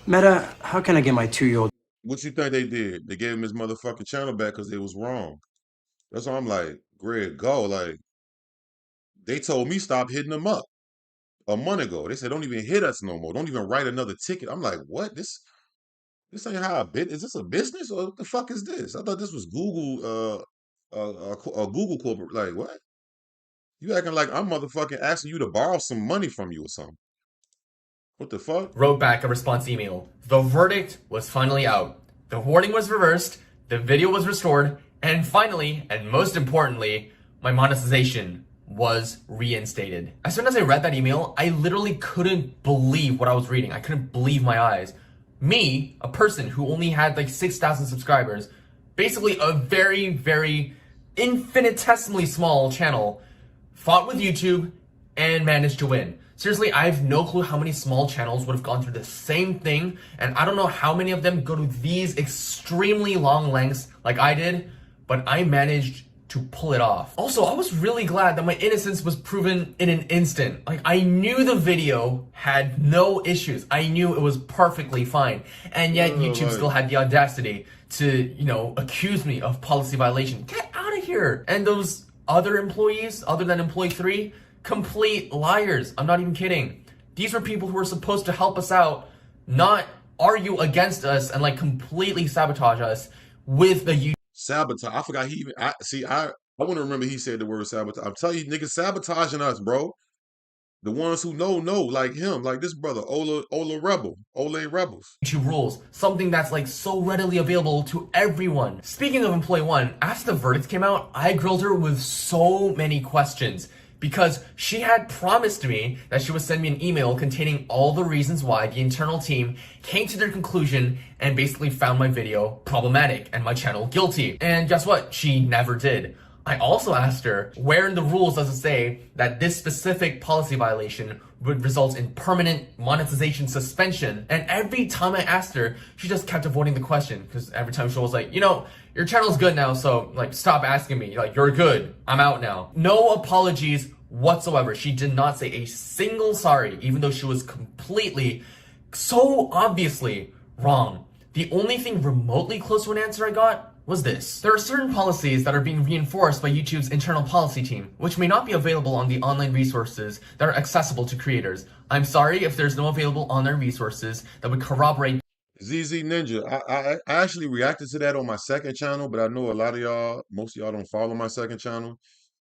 Meta, how can I get my 2-year-old? What you think they did? They gave him his motherfucking channel back because it was wrong. That's why I'm like, Greg, go. Like, they told me stop hitting them up a month ago. They said, don't even hit us no more. Don't even write another ticket. I'm like, what? This ain't how a bit. Is this a business or what the fuck is this? I thought this was Google, a Google corporate. Like what? You acting like I'm motherfucking asking you to borrow some money from you or something? What the fuck? Wrote back a response email. The verdict was finally out. The warning was reversed, the video was restored, and finally, and most importantly, my monetization was reinstated. As soon as I read that email, I literally couldn't believe what I was reading. I couldn't believe my eyes. Me, a person who only had like 6,000 subscribers, basically a very, very infinitesimally small channel, fought with YouTube and managed to win. Seriously, I have no clue how many small channels would have gone through the same thing, and I don't know how many of them go to these extremely long lengths like I did, but I managed to pull it off. Also, I was really glad that my innocence was proven in an instant. Like, I knew the video had no issues. I knew it was perfectly fine. And yet YouTube still had the audacity to, accuse me of policy violation. Get out of here. And those other employees, other than employee 3, complete liars. I'm not even kidding. These were people who were supposed to help us out, not argue against us and like completely sabotage us with the YouTube. Sabotage. I forgot he even. I want to remember he said the word sabotage. I'm telling you, niggas sabotaging us, bro. The ones who know, like him, like this brother, Ole Rebels. YouTube rules, something that's like so readily available to everyone. Speaking of employee 1, after the verdict came out, I grilled her with so many questions because she had promised me that she would send me an email containing all the reasons why the internal team came to their conclusion and basically found my video problematic and my channel guilty. And guess what? She never did. I also asked her, where in the rules does it say that this specific policy violation would result in permanent monetization suspension? And every time I asked her, she just kept avoiding the question because every time she was like, your channel's good now, so like stop asking me. Like, you're good. I'm out now. No apologies whatsoever. She did not say a single sorry, even though she was completely, so obviously wrong. The only thing remotely close to an answer I got was this. There are certain policies that are being reinforced by YouTube's internal policy team, which may not be available on the online resources that are accessible to creators. I'm sorry if there's no available online resources that would corroborate. ZZ Ninja. I actually reacted to that on my second channel, but I know a lot of y'all, most of y'all don't follow my second channel.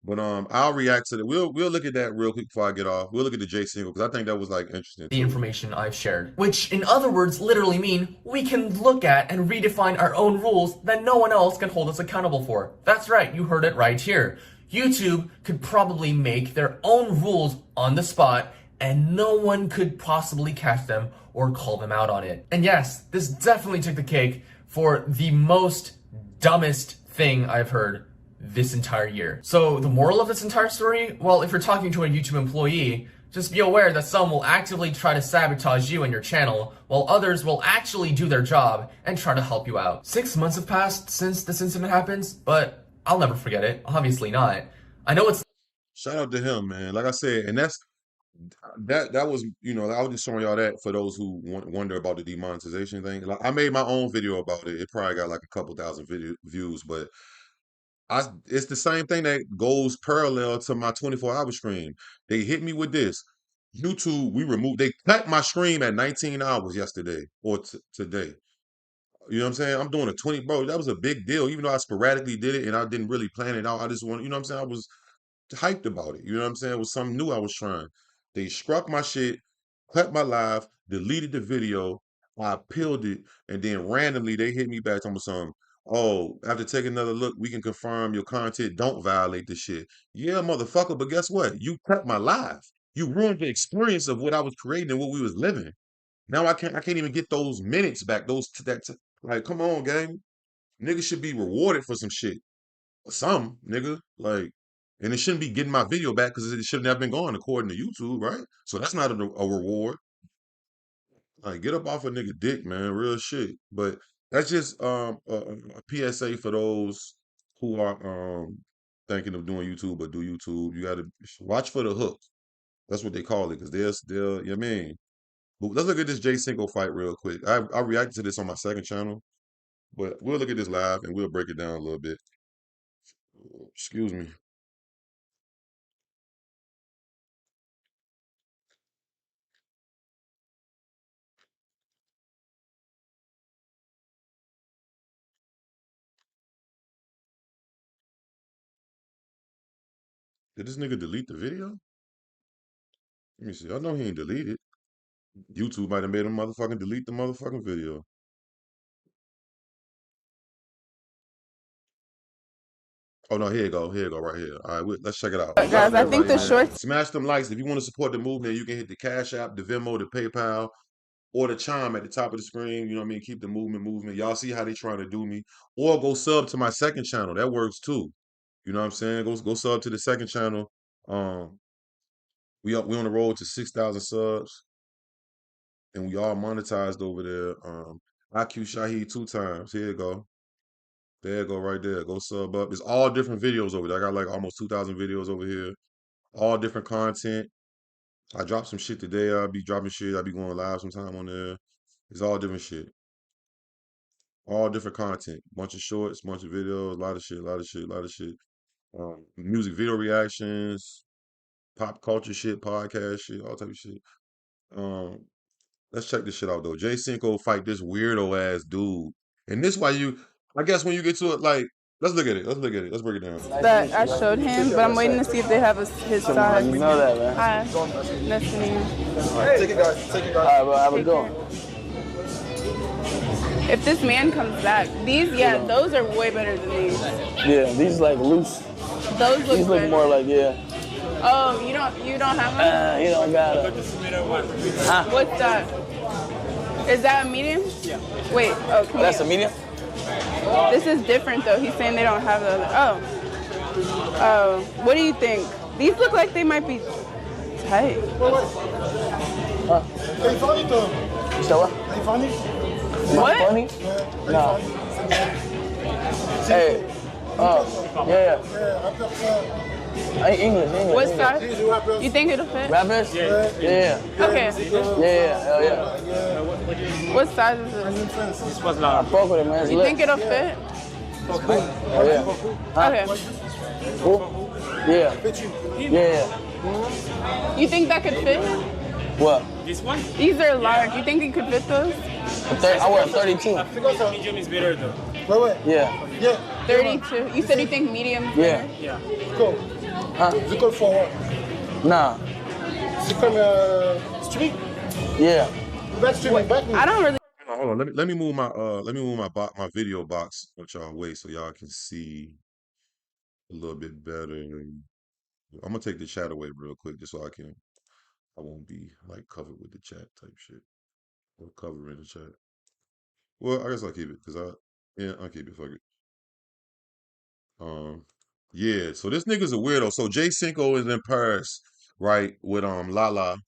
But I'll react to that. We'll look at that real quick before I get off. We'll look at the J Cinco because I think that was like interesting The too. information I've shared, which in other words literally mean we can look at and redefine our own rules that no one else can hold us accountable for. That's right, you heard it right here. YouTube could probably make their own rules on the spot and no one could possibly catch them or call them out on it. And yes, this definitely took the cake for the most dumbest thing I've heard this entire year. So the moral of this entire story? Well, if you're talking to a YouTube employee, just be aware that some will actively try to sabotage you and your channel, while others will actually do their job and try to help you out. 6 months have passed since this incident happens, but I'll never forget it. Obviously not. I know it's... Shout out to him, man. Like I said, and that was, I was just showing y'all that for those who wonder about the demonetization thing. Like I made my own video about it. It probably got like a couple thousand views, but it's the same thing that goes parallel to my 24-hour stream. They hit me with this. YouTube, they cut my stream at 19 hours yesterday or today. You know what I'm saying? I'm doing a 20, bro. That was a big deal. Even though I sporadically did it and I didn't really plan it out. I just want, you know what I'm saying? I was hyped about it. You know what I'm saying? It was something new I was trying. They struck my shit, cut my live, deleted the video, I peeled it, and then randomly they hit me back on some, oh, after taking another look, we can confirm your content don't violate the shit. Yeah, motherfucker, but guess what? You cut my live. You ruined the experience of what I was creating and what we was living. Now I can't even get those minutes back. Like, come on, gang. Niggas should be rewarded for some shit. Some nigga, like, and it shouldn't be getting my video back because it shouldn't have been going according to YouTube, right? So that's not a reward. Like, get up off a nigga dick, man, real shit. But that's just a PSA for those who are thinking of doing YouTube or do YouTube. You got to watch for the hook. That's what they call it because they're, you know what I mean. But let's look at this J Cinco fight real quick. I reacted to this on my second channel, but we'll look at this live and we'll break it down a little bit. Excuse me. Did this nigga delete the video? Let me see. I know he ain't deleted. YouTube might have made him motherfucking delete the motherfucking video. Oh no, here you go right here. All right, let's check it out. Guys, I think the shorts. Smash them likes. If you want to support the movement, you can hit the Cash App, the Venmo, the PayPal, or the chime at the top of the screen. You know what I mean? Keep the movement. Y'all see how they trying to do me. Or go sub to my second channel. That works too. You know what I'm saying? Go sub to the second channel. We on the road to 6,000 subs. And we all monetized over there. EyeQ Shahid 2 times. Here you go. There you go, right there. Go sub up. It's all different videos over there. I got like almost 2,000 videos over here. All different content. I dropped some shit today. I'll be dropping shit. I'll be going live sometime on there. It's all different shit. All different content. Bunch of shorts, bunch of videos, a lot of shit. Music video reactions, pop culture shit, podcast shit, all type of shit. Let's check this shit out though. Jay Cinco fight this weirdo ass dude. And this why I guess when you get to it, like, let's look at it. Let's break it down. That I showed him, but I'm waiting to see if they have his size. You know that, man. Hi. Nice to meet you. All right, take it, guys. All right, well, have a good one. If this man comes back, those are way better than these. Yeah, these like loose. Those look These look good. more like, yeah. Oh, you don't have them? You don't got it. What's that? Is that a medium? Yeah. Wait, That's a medium? This is different though. He's saying they don't have the other. Oh, what do you think? These look like they might be tight. Huh? So what? What? Funny? No. Hey. Yeah. I ain't English. What size? You think it'll fit? Rappers? Yeah. Okay. Yeah, hell yeah. What size is this? I fuck with it, man. You think it'll fit? Oh, yeah. Okay. Cool? Yeah. You think that could fit? What? These are large. You think it could fit those? I wear 32. Medium is better though. Yeah. 32. You said you think medium? Yeah. Yeah. Cool. Huh? C'est quoi le forward? Nah. C'est comme street? Yeah. Back street, back. I don't really. Hold on. Let me move my video box with y'all way so y'all can see a little bit better. I'm gonna take the chat away real quick just so I won't be like covered with the chat type shit. Or covering the chat. Well, I guess I'll keep it because I'll keep it. Fuck it. Yeah. So this nigga's a weirdo. So Jay Cinco is in Paris, right, with Lala,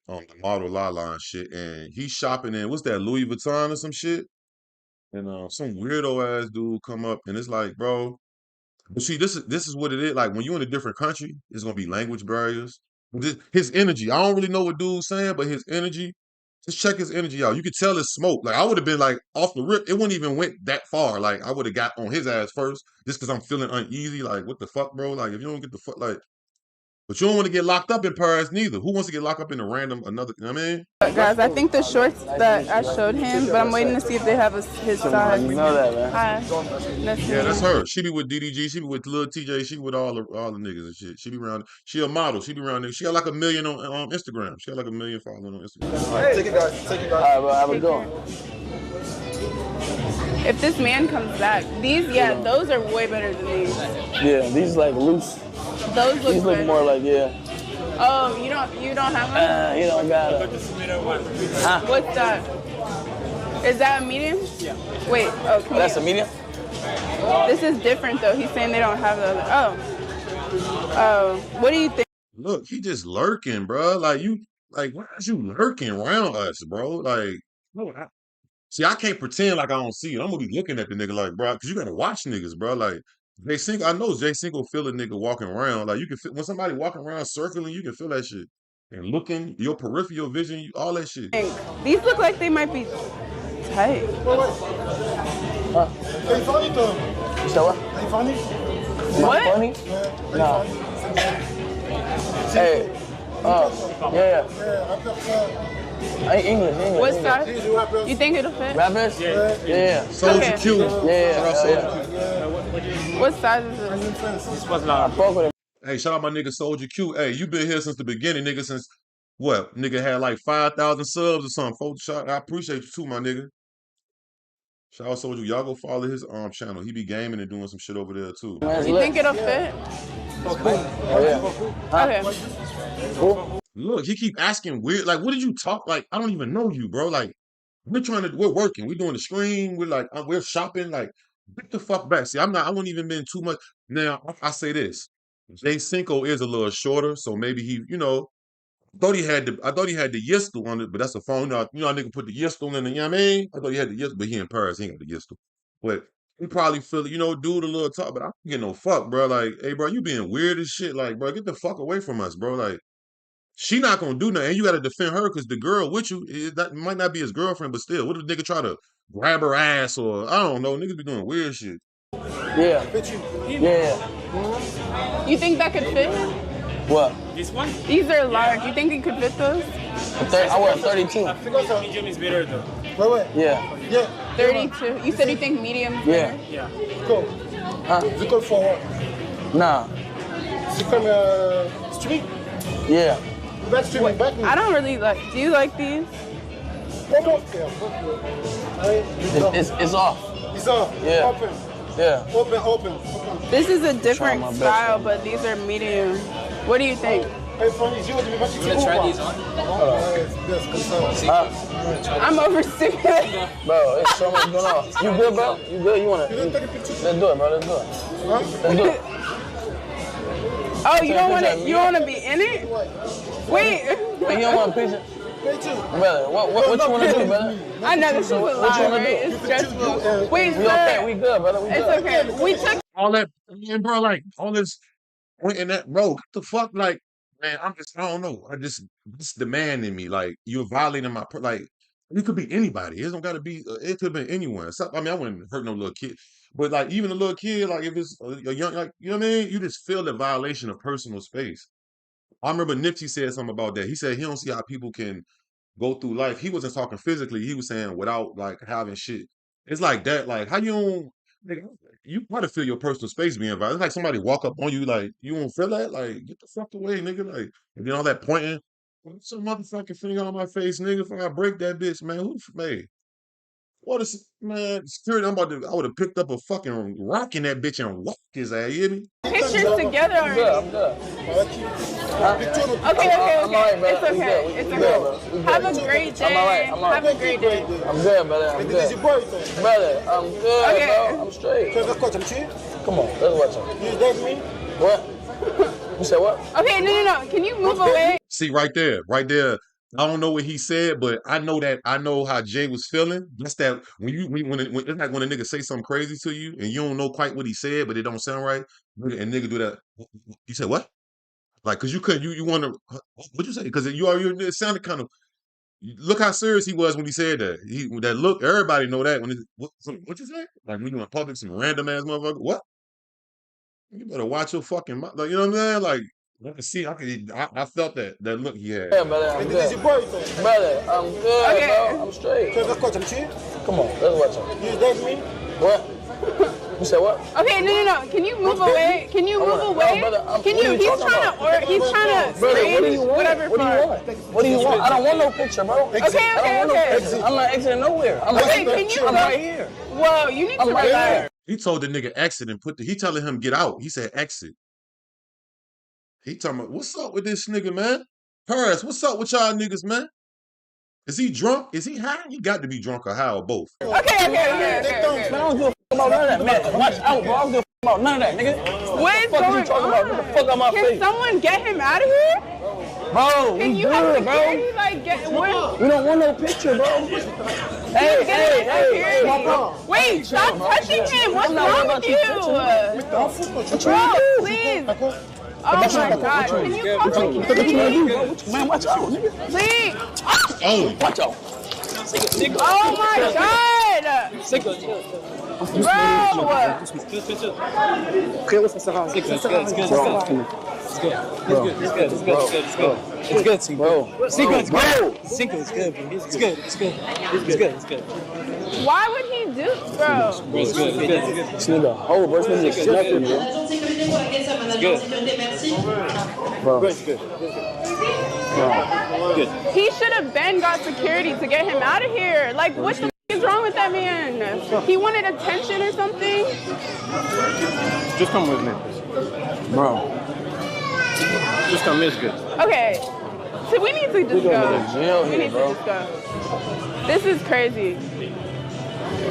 the model Lala and shit, and he's shopping in what's that, Louis Vuitton or some shit, and some weirdo ass dude come up and it's like, bro. But see, this is what it is. Like when you're in a different country, it's gonna be language barriers. His energy, I don't really know what dude's saying, but his energy. Just check his energy out. You could tell it's smoke. Like I would have been like off the rip. It wouldn't even went that far. Like I would have got on his ass first, just because I'm feeling uneasy. Like what the fuck, bro? Like if you don't get the fuck, like, but you don't want to get locked up in Paris neither. Who wants to get locked up in a random another? You know what I mean? Guys, I think the shorts that I showed him, but I'm waiting to see if they have his size. You know that, man. Hi. Nice to Yeah, meet that's you. her. She be with DDG. She be with Lil TJ. She be with all the niggas and shit. She be around. She a model. She be around. She got like 1 million on Instagram. She got like 1 million followers on Instagram. All right, take it, guys. All right, well, have a good one. If this man comes back, those are way better than these. Yeah, these like loose. Those look These look good. more like, yeah. Oh, you don't have them? You don't got it. Huh? What's that? Is that a medium? Yeah. Wait, That's a medium? This is different though. He's saying they don't have the other. Oh, what do you think? Look, he just lurking, bro. Like why is you lurking around us, bro? Like, no, see, I can't pretend like I don't see it. I'm gonna be looking at the nigga like, bro, because you gotta watch niggas, bro. Like, Jay Cinco, I know Jay Cinco feel a nigga walking around. Like, you can feel when somebody walking around circling, you can feel that shit. And looking, your peripheral vision, all that shit. These look like they might be tight. Huh? So what? What? Funny? No. Hey. Yeah. I ain't English. What size? You think it'll fit? Rappers? Yeah. Soldier Q. Yeah. What size is this? I fuck with it. Hey, shout out my nigga Soldier Q. Hey, you been here since the beginning, nigga. Since what? Nigga had like 5,000 subs or something. Folks, I appreciate you too, my nigga. Shout out Soldier. Y'all go follow his channel. He be gaming and doing some shit over there too. You think it'll fit? Okay. Look, he keep asking weird. Like, what did you talk? Like, I don't even know you, bro. Like, we're working. We're doing the screen. We're like, we're shopping. Like, get the fuck back. See, I won't even been too much. Now, I say this. Jay Cinco is a little shorter, so maybe he, I thought he had the Yistel on it, but that's a phone. You know, nigga put the Yistel in the, you know what I mean? I thought he had the Yistel, but he in Paris, he ain't got the Yistel. But he probably feel it, dude a little talk, but I don't get no fuck, bro. Like, hey, bro, you being weird as shit. Like, bro, get the fuck away from us, bro. Like, she not gonna do nothing. And you gotta defend her because the girl with you, that might not be his girlfriend, but still, what if the nigga try to grab her ass or, I don't know, niggas be doing weird shit. Yeah. Yeah. You think that could fit? What? This one? These are large. You think it could fit those? I wear 32. I think also medium is better though. Wait. Yeah. Yeah. 32. You said you think medium? Yeah. Yeah. Go. You go for what? Nah. C'est comme street? Yeah. Back street, back. I don't really like. Do you like these? It's off. It's off. Yeah. Open. Yeah. Open. This is a different my best, style, man. but these are medium. What do you think? Hey, funny, you want to try these on? I'm overstimulated. Bro, it's so much going on. You good, bro? You good? You wanna? Let's do it, bro. Let's do it. Let's do it. Oh, you don't want to? You want to be in it? Wait. Hey, you don't want a picture? Brother, what you want to do, brother? I know this is a What you lie, wanna right? do? It's stressful. Wait, We okay? We good, brother. We It's good. okay. We took. All that, and bro, like, all this pointing that, bro, what the fuck, like, man, I don't know. This demand in me, like, you're violating my, like, it could be anybody. It don't got to be, it could be anyone. So, I mean, I wouldn't hurt no little kid, but like, even a little kid, like, if it's a young, like, you know what I mean? You just feel the violation of personal space. I remember Nipsey said something about that. He said he don't see how people can go through life. He wasn't talking physically. He was saying without, like, having shit. It's like that. Like, how you don't, nigga, you gotta feel your personal space being violated. It's like somebody walk up on you, like, you won't feel that? Like, get the fuck away, nigga. Like, and then all that pointing. Put some motherfucking finger on my face, nigga, if I break that bitch, man. Who, man? What is, man, security, I would have picked up a fucking rock in that bitch and whacked his ass, you hear me? Pictures together I'm good. already. I'm good. Okay. I'm all right, brother. It's okay. It's We good, bro. okay. Have a great day. I'm all right. Have a great day. I'm good, brother. I'm good. Brother, I'm good, Okay. bro. I'm straight. Come on, let's watch it. What? You said what? Okay, no. Can you move away? See, right there. I don't know what he said, but I know how Jay was feeling. That's that when it's like when a nigga say something crazy to you and you don't know quite what he said, but it don't sound right, and nigga do that. You said what? Like, cause you couldn't, you want to, what'd you say? Cause it sounded kind of, look how serious he was when he said that. That look, everybody know that. What you say? Like when you in public, some random ass motherfucker, what? You better watch your fucking mouth. Like, you know what I'm saying? Like, I can see, I felt that look he had. Yeah, brother, I'm good. Brother, I'm good, Okay. bro. I'm straight. Come on, let's watch it. What? You said what? Okay, no. Can you move away? Can you move away? brother, Can you? He's trying to Brother, what do you want? whatever What do you part. want? What do you want? I don't want no picture, bro. Okay. I don't want no picture. I'm not exiting nowhere. I'm Okay, can you? I'm right here. Whoa, you need to I'm right relax. here. He told the nigga exit and he telling him get out. He said exit. He talking about, what's up with this nigga, man? Paris, what's up with y'all niggas, man? Is he drunk? Is he high? He got to be drunk or high or both. Okay. Man, I don't give a f about none of that, man. Watch out, bro. I don't give a f about none of that, nigga. What is What the fuck going you talking about? Get the fuck out my Can face. someone get him out of here? Bro, Can we you have good, bro. security like get? What? We don't want no picture, bro. Hey, Wait, stop touching him. What's wrong with you? Bro, please. Oh my God! Can you call security? Man, watch out, nigga. Please. Oh, Watch out. Oh my God! Bro! It's good. It's good. It's good, Cinco. Cinco, it's good. Cinco, it's good, bro. It's good. It's good. It's good. It's good. Why would he do, bro? It's good. It's good. This nigga whole bro. This nigga snuffing, bro. Bro. It's good. Good. He should have been got security to get him out of here. Like, what the is wrong with that man? He wanted attention or something? Just come with me, bro. Just come, it's good. Okay, so we need to just go. We need to bro. just go. This is crazy.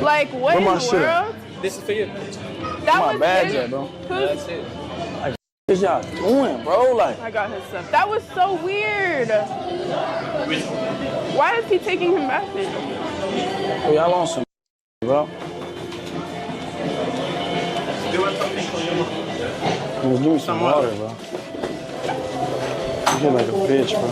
Like, what in the world? This is for you. That was badge, his, bro. who's, That's it. Like, what y'all doing, bro? Like, I got his stuff. That was so weird. Why is he taking him back then? oh, y'all on some, bro? Give me some water, bro. You feel like a bitch, bro.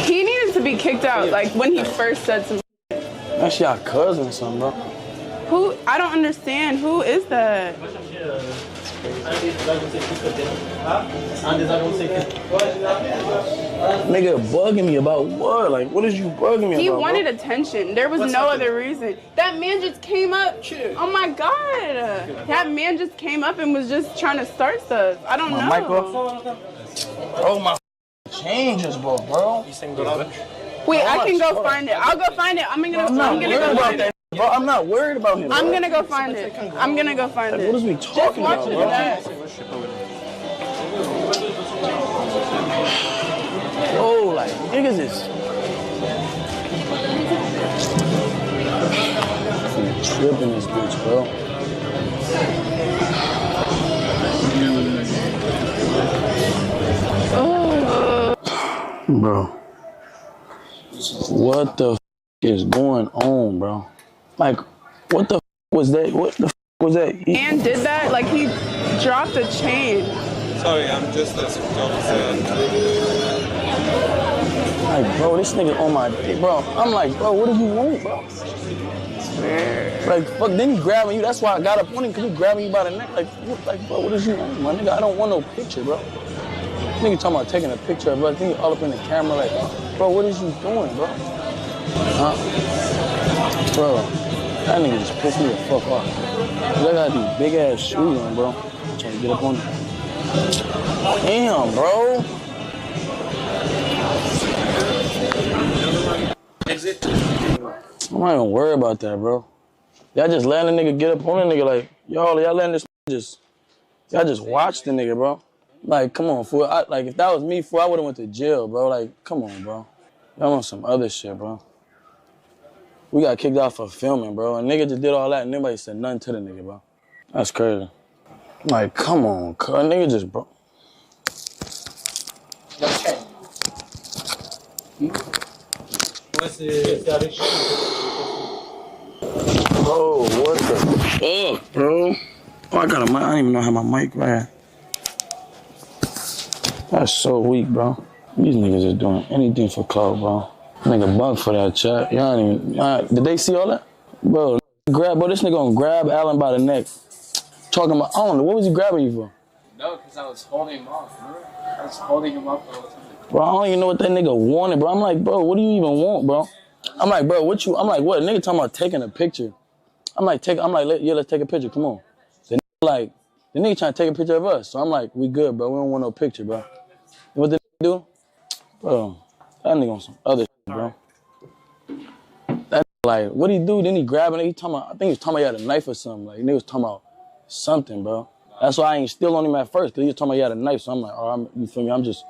He needed to be kicked out, like, when he first said some. That's y'all cousin or something, bro. Who? I don't understand. Who is that? Nigga bugging me about what? Like, what is you bugging me He about, wanted bro? attention. There was no other reason. That man just came up. Oh my God. That man just came up and was just trying to start stuff. I don't know. Mic off? Bro, my changes, bro. Wait, I can go find it. I'll go find it. I'm gonna go find it. Bro, I'm not worried about him. I'm gonna go find it. I'm gonna go find Like, it. what is we talking Just watch about, bro? that. Oh, like, niggas is tripping this bitch, bro. Bro, what the is going on, bro? Like, what the was that? What the was that? And did that? Like, he dropped a chain. Sorry, I'm just a Like, bro, this nigga on my dick, bro. I'm like, bro, what do you want, bro? Like, fuck, then he grabbing you. That's why I got up on him, because he grabbing you by the neck. Like, bro, what is you want, my nigga? I don't want no picture, bro. Nigga talking about taking a picture of us. Nigga all up in the camera, like, bro, what is you doing, bro? Huh? Bro, that nigga just pissed me the fuck off. I got these big ass shoes on, bro. I'm trying to get up on him. Damn, bro. I'm not even worried about that, bro. Y'all just letting the nigga get up on the nigga like, y'all letting this y'all just watch the nigga, bro. Like, come on, fool. Like, if that was me, fool, I would've went to jail, bro. Like, come on, bro. Y'all on some other shit, bro. We got kicked out for filming, bro. And nigga just did all that and nobody said nothing to the nigga, bro. That's crazy. Like, come on, cuz. Nigga just, bro. Bro, what the fuck, bro? Oh, I got a mic. I don't even know how my mic right. That's so weak, bro. These niggas is doing anything for clout, bro. Nigga bunk for that chat. Y'all ain't even, did they see all that? Bro, this nigga gonna grab Alan by the neck. Talking about, I don't know, what was he grabbing you for? No, because I was holding him off, bro. I was holding him up the whole time. Bro, I don't even know what that nigga wanted, bro. I'm like, bro, what do you even want, bro? I'm like, bro, what? Nigga talking about taking a picture. I'm like, yeah, let's take a picture, come on. The nigga trying to take a picture of us. So I'm like, we good, bro. We don't want no picture, bro. What did they do? Bro, that nigga on some other shit, bro. That like, what he do? Then he grabbing it. He talking about, I think he was talking about he had a knife or something. Like, nigga was talking about something, bro. That's why I ain't still on him at first, because he was talking about he had a knife. So I'm like, oh, you feel me? I'm just.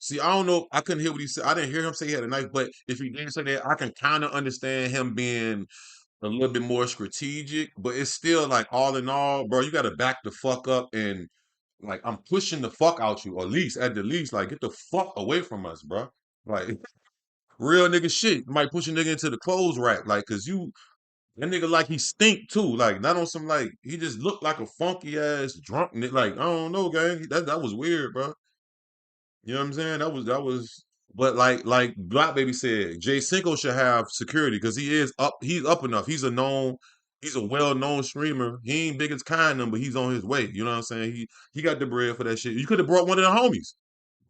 See, I don't know. I couldn't hear what he said. I didn't hear him say he had a knife, but if he didn't say that, I can kind of understand him being a little bit more strategic. But it's still like, all in all, bro, you got to back the fuck up and, like, I'm pushing the fuck out you, or at the least, like, get the fuck away from us, bro. Like, real nigga shit. You might push a nigga into the clothes rack, like, cause that nigga like he stink too. Like, not on some, like, he just looked like a funky ass drunk nigga. Like, I don't know, gang. That was weird, bro. You know what I'm saying? That was. But like Black Baby said, Jay Cinco should have security because he's up enough. He's a known He's a well-known streamer. He ain't big as kind, but he's on his way. You know what I'm saying? He got the bread for that shit. You could have brought one of the homies.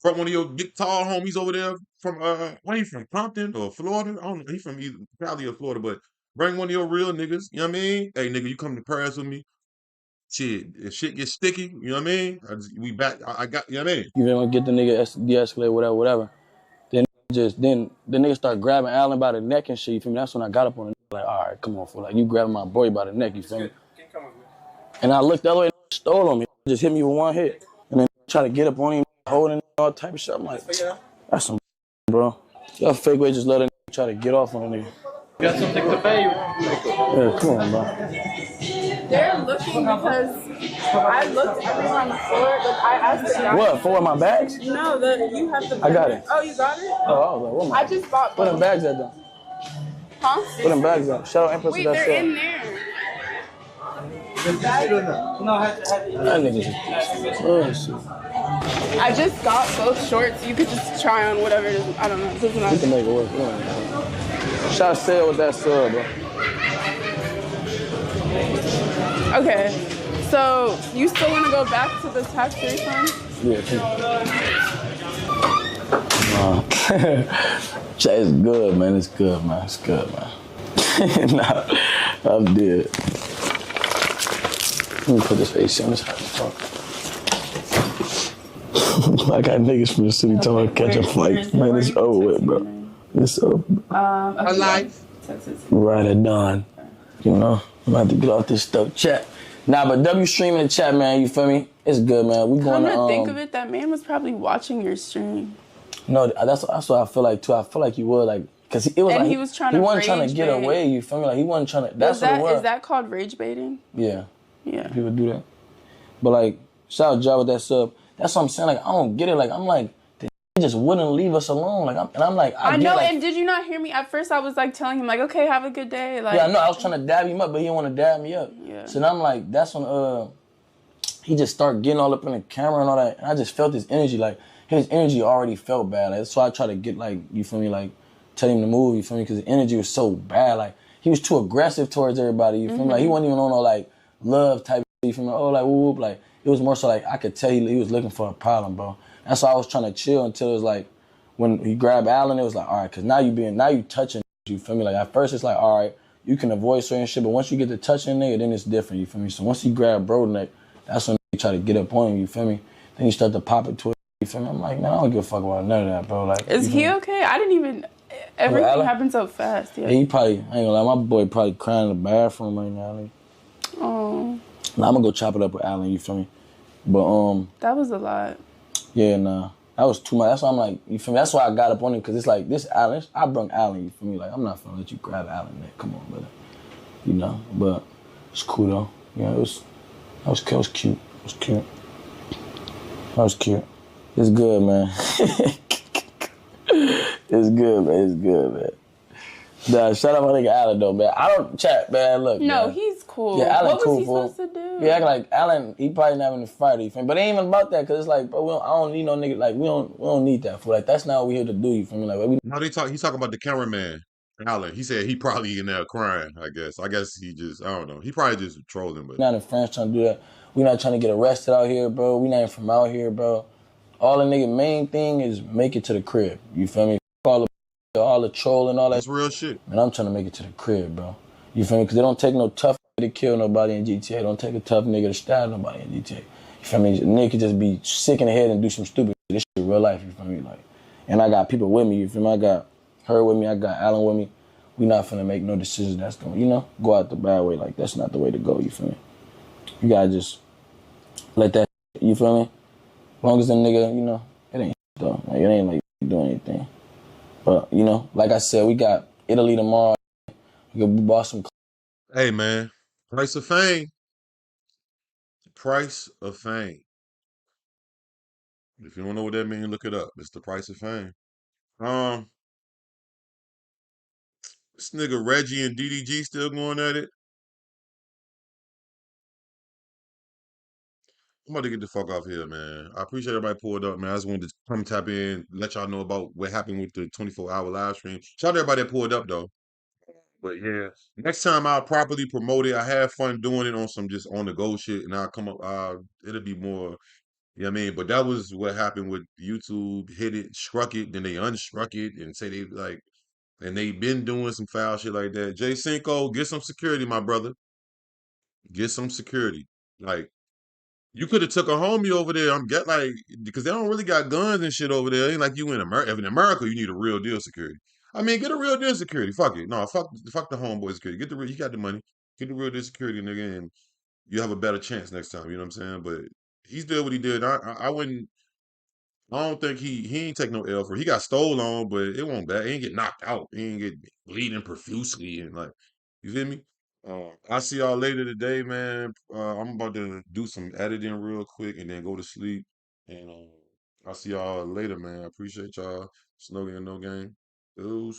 Brought one of your big tall homies over there from where he from? Compton or Florida? I don't know. He from either Cali or Florida, but bring one of your real niggas. You know what I mean? Hey nigga, you come to Paris with me. Shit, if shit gets sticky, you know what I mean? We back. I got, you know what I mean? You know, get the nigga de-escalate, whatever. Then the nigga start grabbing Allen by the neck and shit. You feel me? That's when I got up on the like, all right, come on, fool. Like you grabbing my boy by the neck. You feel me? And I looked the other way, and stole on me. Just hit me with one hit, and then try to get up on him, holding all type of shit. I'm like, that's some bro. Y'all fake way just let a nigga try to get off on a nigga. You got something to pay you? Yeah, come on, bro. They're looking because I looked everywhere on the floor. Like I asked the guy. What, for my bags? No, you have the. I got it. Oh, you got it? Oh, I was like, what am I just bought. Put them bags at them. Huh? Put them bags up. Shout out Empress. Wait, they're in there. That nigga's oh, shit. I just got both shorts. You could just try on whatever it is. I don't know. It doesn't matter. We can make it work. Shout sale with that sub, bro. Okay. So you still want to go back to the tax refund? Yeah. It's good, man. It's good, man. It's good, man. Nah, I'm dead. Let me put this face on this. I got niggas from the city telling me to catch a flight. Man, it's over with, bro. It's over. A life. Right at dawn. You know, I'm about to get off this stuff. Chat. Nah, but W stream in the chat, man. You feel me? It's good, man. We going to think of it, that man was probably watching your stream. No, that's what I feel like too. I feel like you would like, cause it was and like he was trying he to wasn't trying to rage get bait. away. You feel me? Like he wasn't trying to. That's what it was. Is that called rage baiting? Yeah. Yeah. People do that. But like, shout out Jai with that sub. That's what I'm saying. Like, I don't get it. Like, I'm like, he just wouldn't leave us alone. Like, I'm like, I know. Like, and did you not hear me? At first, I was like telling him like, okay, have a good day. Like, yeah, I know. I was trying to dab him up, but he didn't want to dab me up. Yeah. So then I'm like, that's when he just started getting all up in the camera and all that. And I just felt his energy. Like, his energy already felt bad. Like, so I tried to get like, you feel me? Like, tell him to move. You feel me? Because the energy was so bad. Like, he was too aggressive towards everybody. You feel me? Like, he wasn't even on no like love type. You feel me? Oh, like whoop, like it was more so like I could tell he was looking for a problem, bro. That's why I was trying to chill until it was like when he grabbed Allen, it was like, all right, cause now you touching. You feel me? Like at first it's like, all right, you can avoid certain shit, but once you get to touching nigga, then it's different. You feel me? So once he grabbed bro neck, that's when he try to get up on him. You feel me? Then he start to pop it to it. You feel me? I'm like, man, I don't give a fuck about none of that, bro. Like, is he okay? I didn't even. Everything happened so fast. Yeah. He probably, I ain't gonna lie, my boy probably crying in the bathroom right now. Like, oh. Nah, I'm gonna go chop it up with Allen, you feel me? But that was a lot. Yeah, nah. That was too much. That's why I'm like, you feel me? That's why I got up on him, cause it's like this Allen, I brung Allen, you feel me? Like I'm not gonna let you grab Allen, man. Come on, brother. You know, but it's cool though. Yeah, it was cute. It was cute. That was cute. It's good, man. It's good, man. It's good, man. Nah, shout out my nigga Allen though, man. I don't chat, man. Look, no, man. He's cool. Yeah, Allen what cool, was he fool. supposed to do? Yeah, like Allen, he probably not in the fight, you feel me? But it ain't even about that, cause it's like, bro, I don't need no nigga. Like we don't need that fool. Like that's not what we here to do. You feel me? Like No, he's talking about the cameraman, Allen. He said he probably in there crying. I guess he just, I don't know. He probably just trolling, but not in France trying to do that. We not trying to get arrested out here, bro. We not even from out here, bro. All the nigga main thing is make it to the crib. You feel me? All the troll and all that. That's real shit. Man, I'm trying to make it to the crib, bro. You feel me? Because it don't take no tough nigga to kill nobody in GTA. It don't take a tough nigga to stab nobody in GTA. You feel me? A nigga could just be sick in the head and do some stupid shit. This shit real life, you feel me? Like, and I got people with me, you feel me? I got her with me. I got Allen with me. We not finna make no decisions that's gonna, you know, go out the bad way. Like, that's not the way to go, you feel me? You gotta just let that, you feel me? As long as the nigga, you know, it ain't though. Like, it ain't like doing anything. But, you know, like I said, we got Italy tomorrow. We bought some. Hey, man. Price of fame. Price of fame. If you don't know what that means, look it up. It's the price of fame. This nigga Reggie and DDG still going at it. I'm about to get the fuck off here, man. I appreciate everybody pulled up, man. I just wanted to come tap in, let y'all know about what happened with the 24-hour live stream. Shout out to everybody that pulled up, though. But yeah, next time I'll properly promote it. I have fun doing it on some just on the go shit, and I'll come up. It'll be more. You know what I mean? But that was what happened with YouTube. Hit it, struck it, then they unstruck it, and say they like, and they been doing some foul shit like that. Jay Cinco, get some security, my brother. Get some security. Like you could have took a homie over there. I'm get like because they don't really got guns and shit over there. Ain't like you in America. In America, you need a real deal security. I mean, get a real deal security. Fuck it. No, fuck the homeboy security. Get the real. You got the money. Get the real deal security, nigga, and you have a better chance next time. You know what I'm saying? But he's did what he did. I wouldn't. I don't think he ain't take no L for it. He got stole on, but it won't bad. He ain't get knocked out. He ain't get bleeding profusely and like you feel me? I'll see y'all later today, man. I'm about to do some editing real quick and then go to sleep. And I'll see y'all later, man. I appreciate y'all. It's no game, no game. Deuce.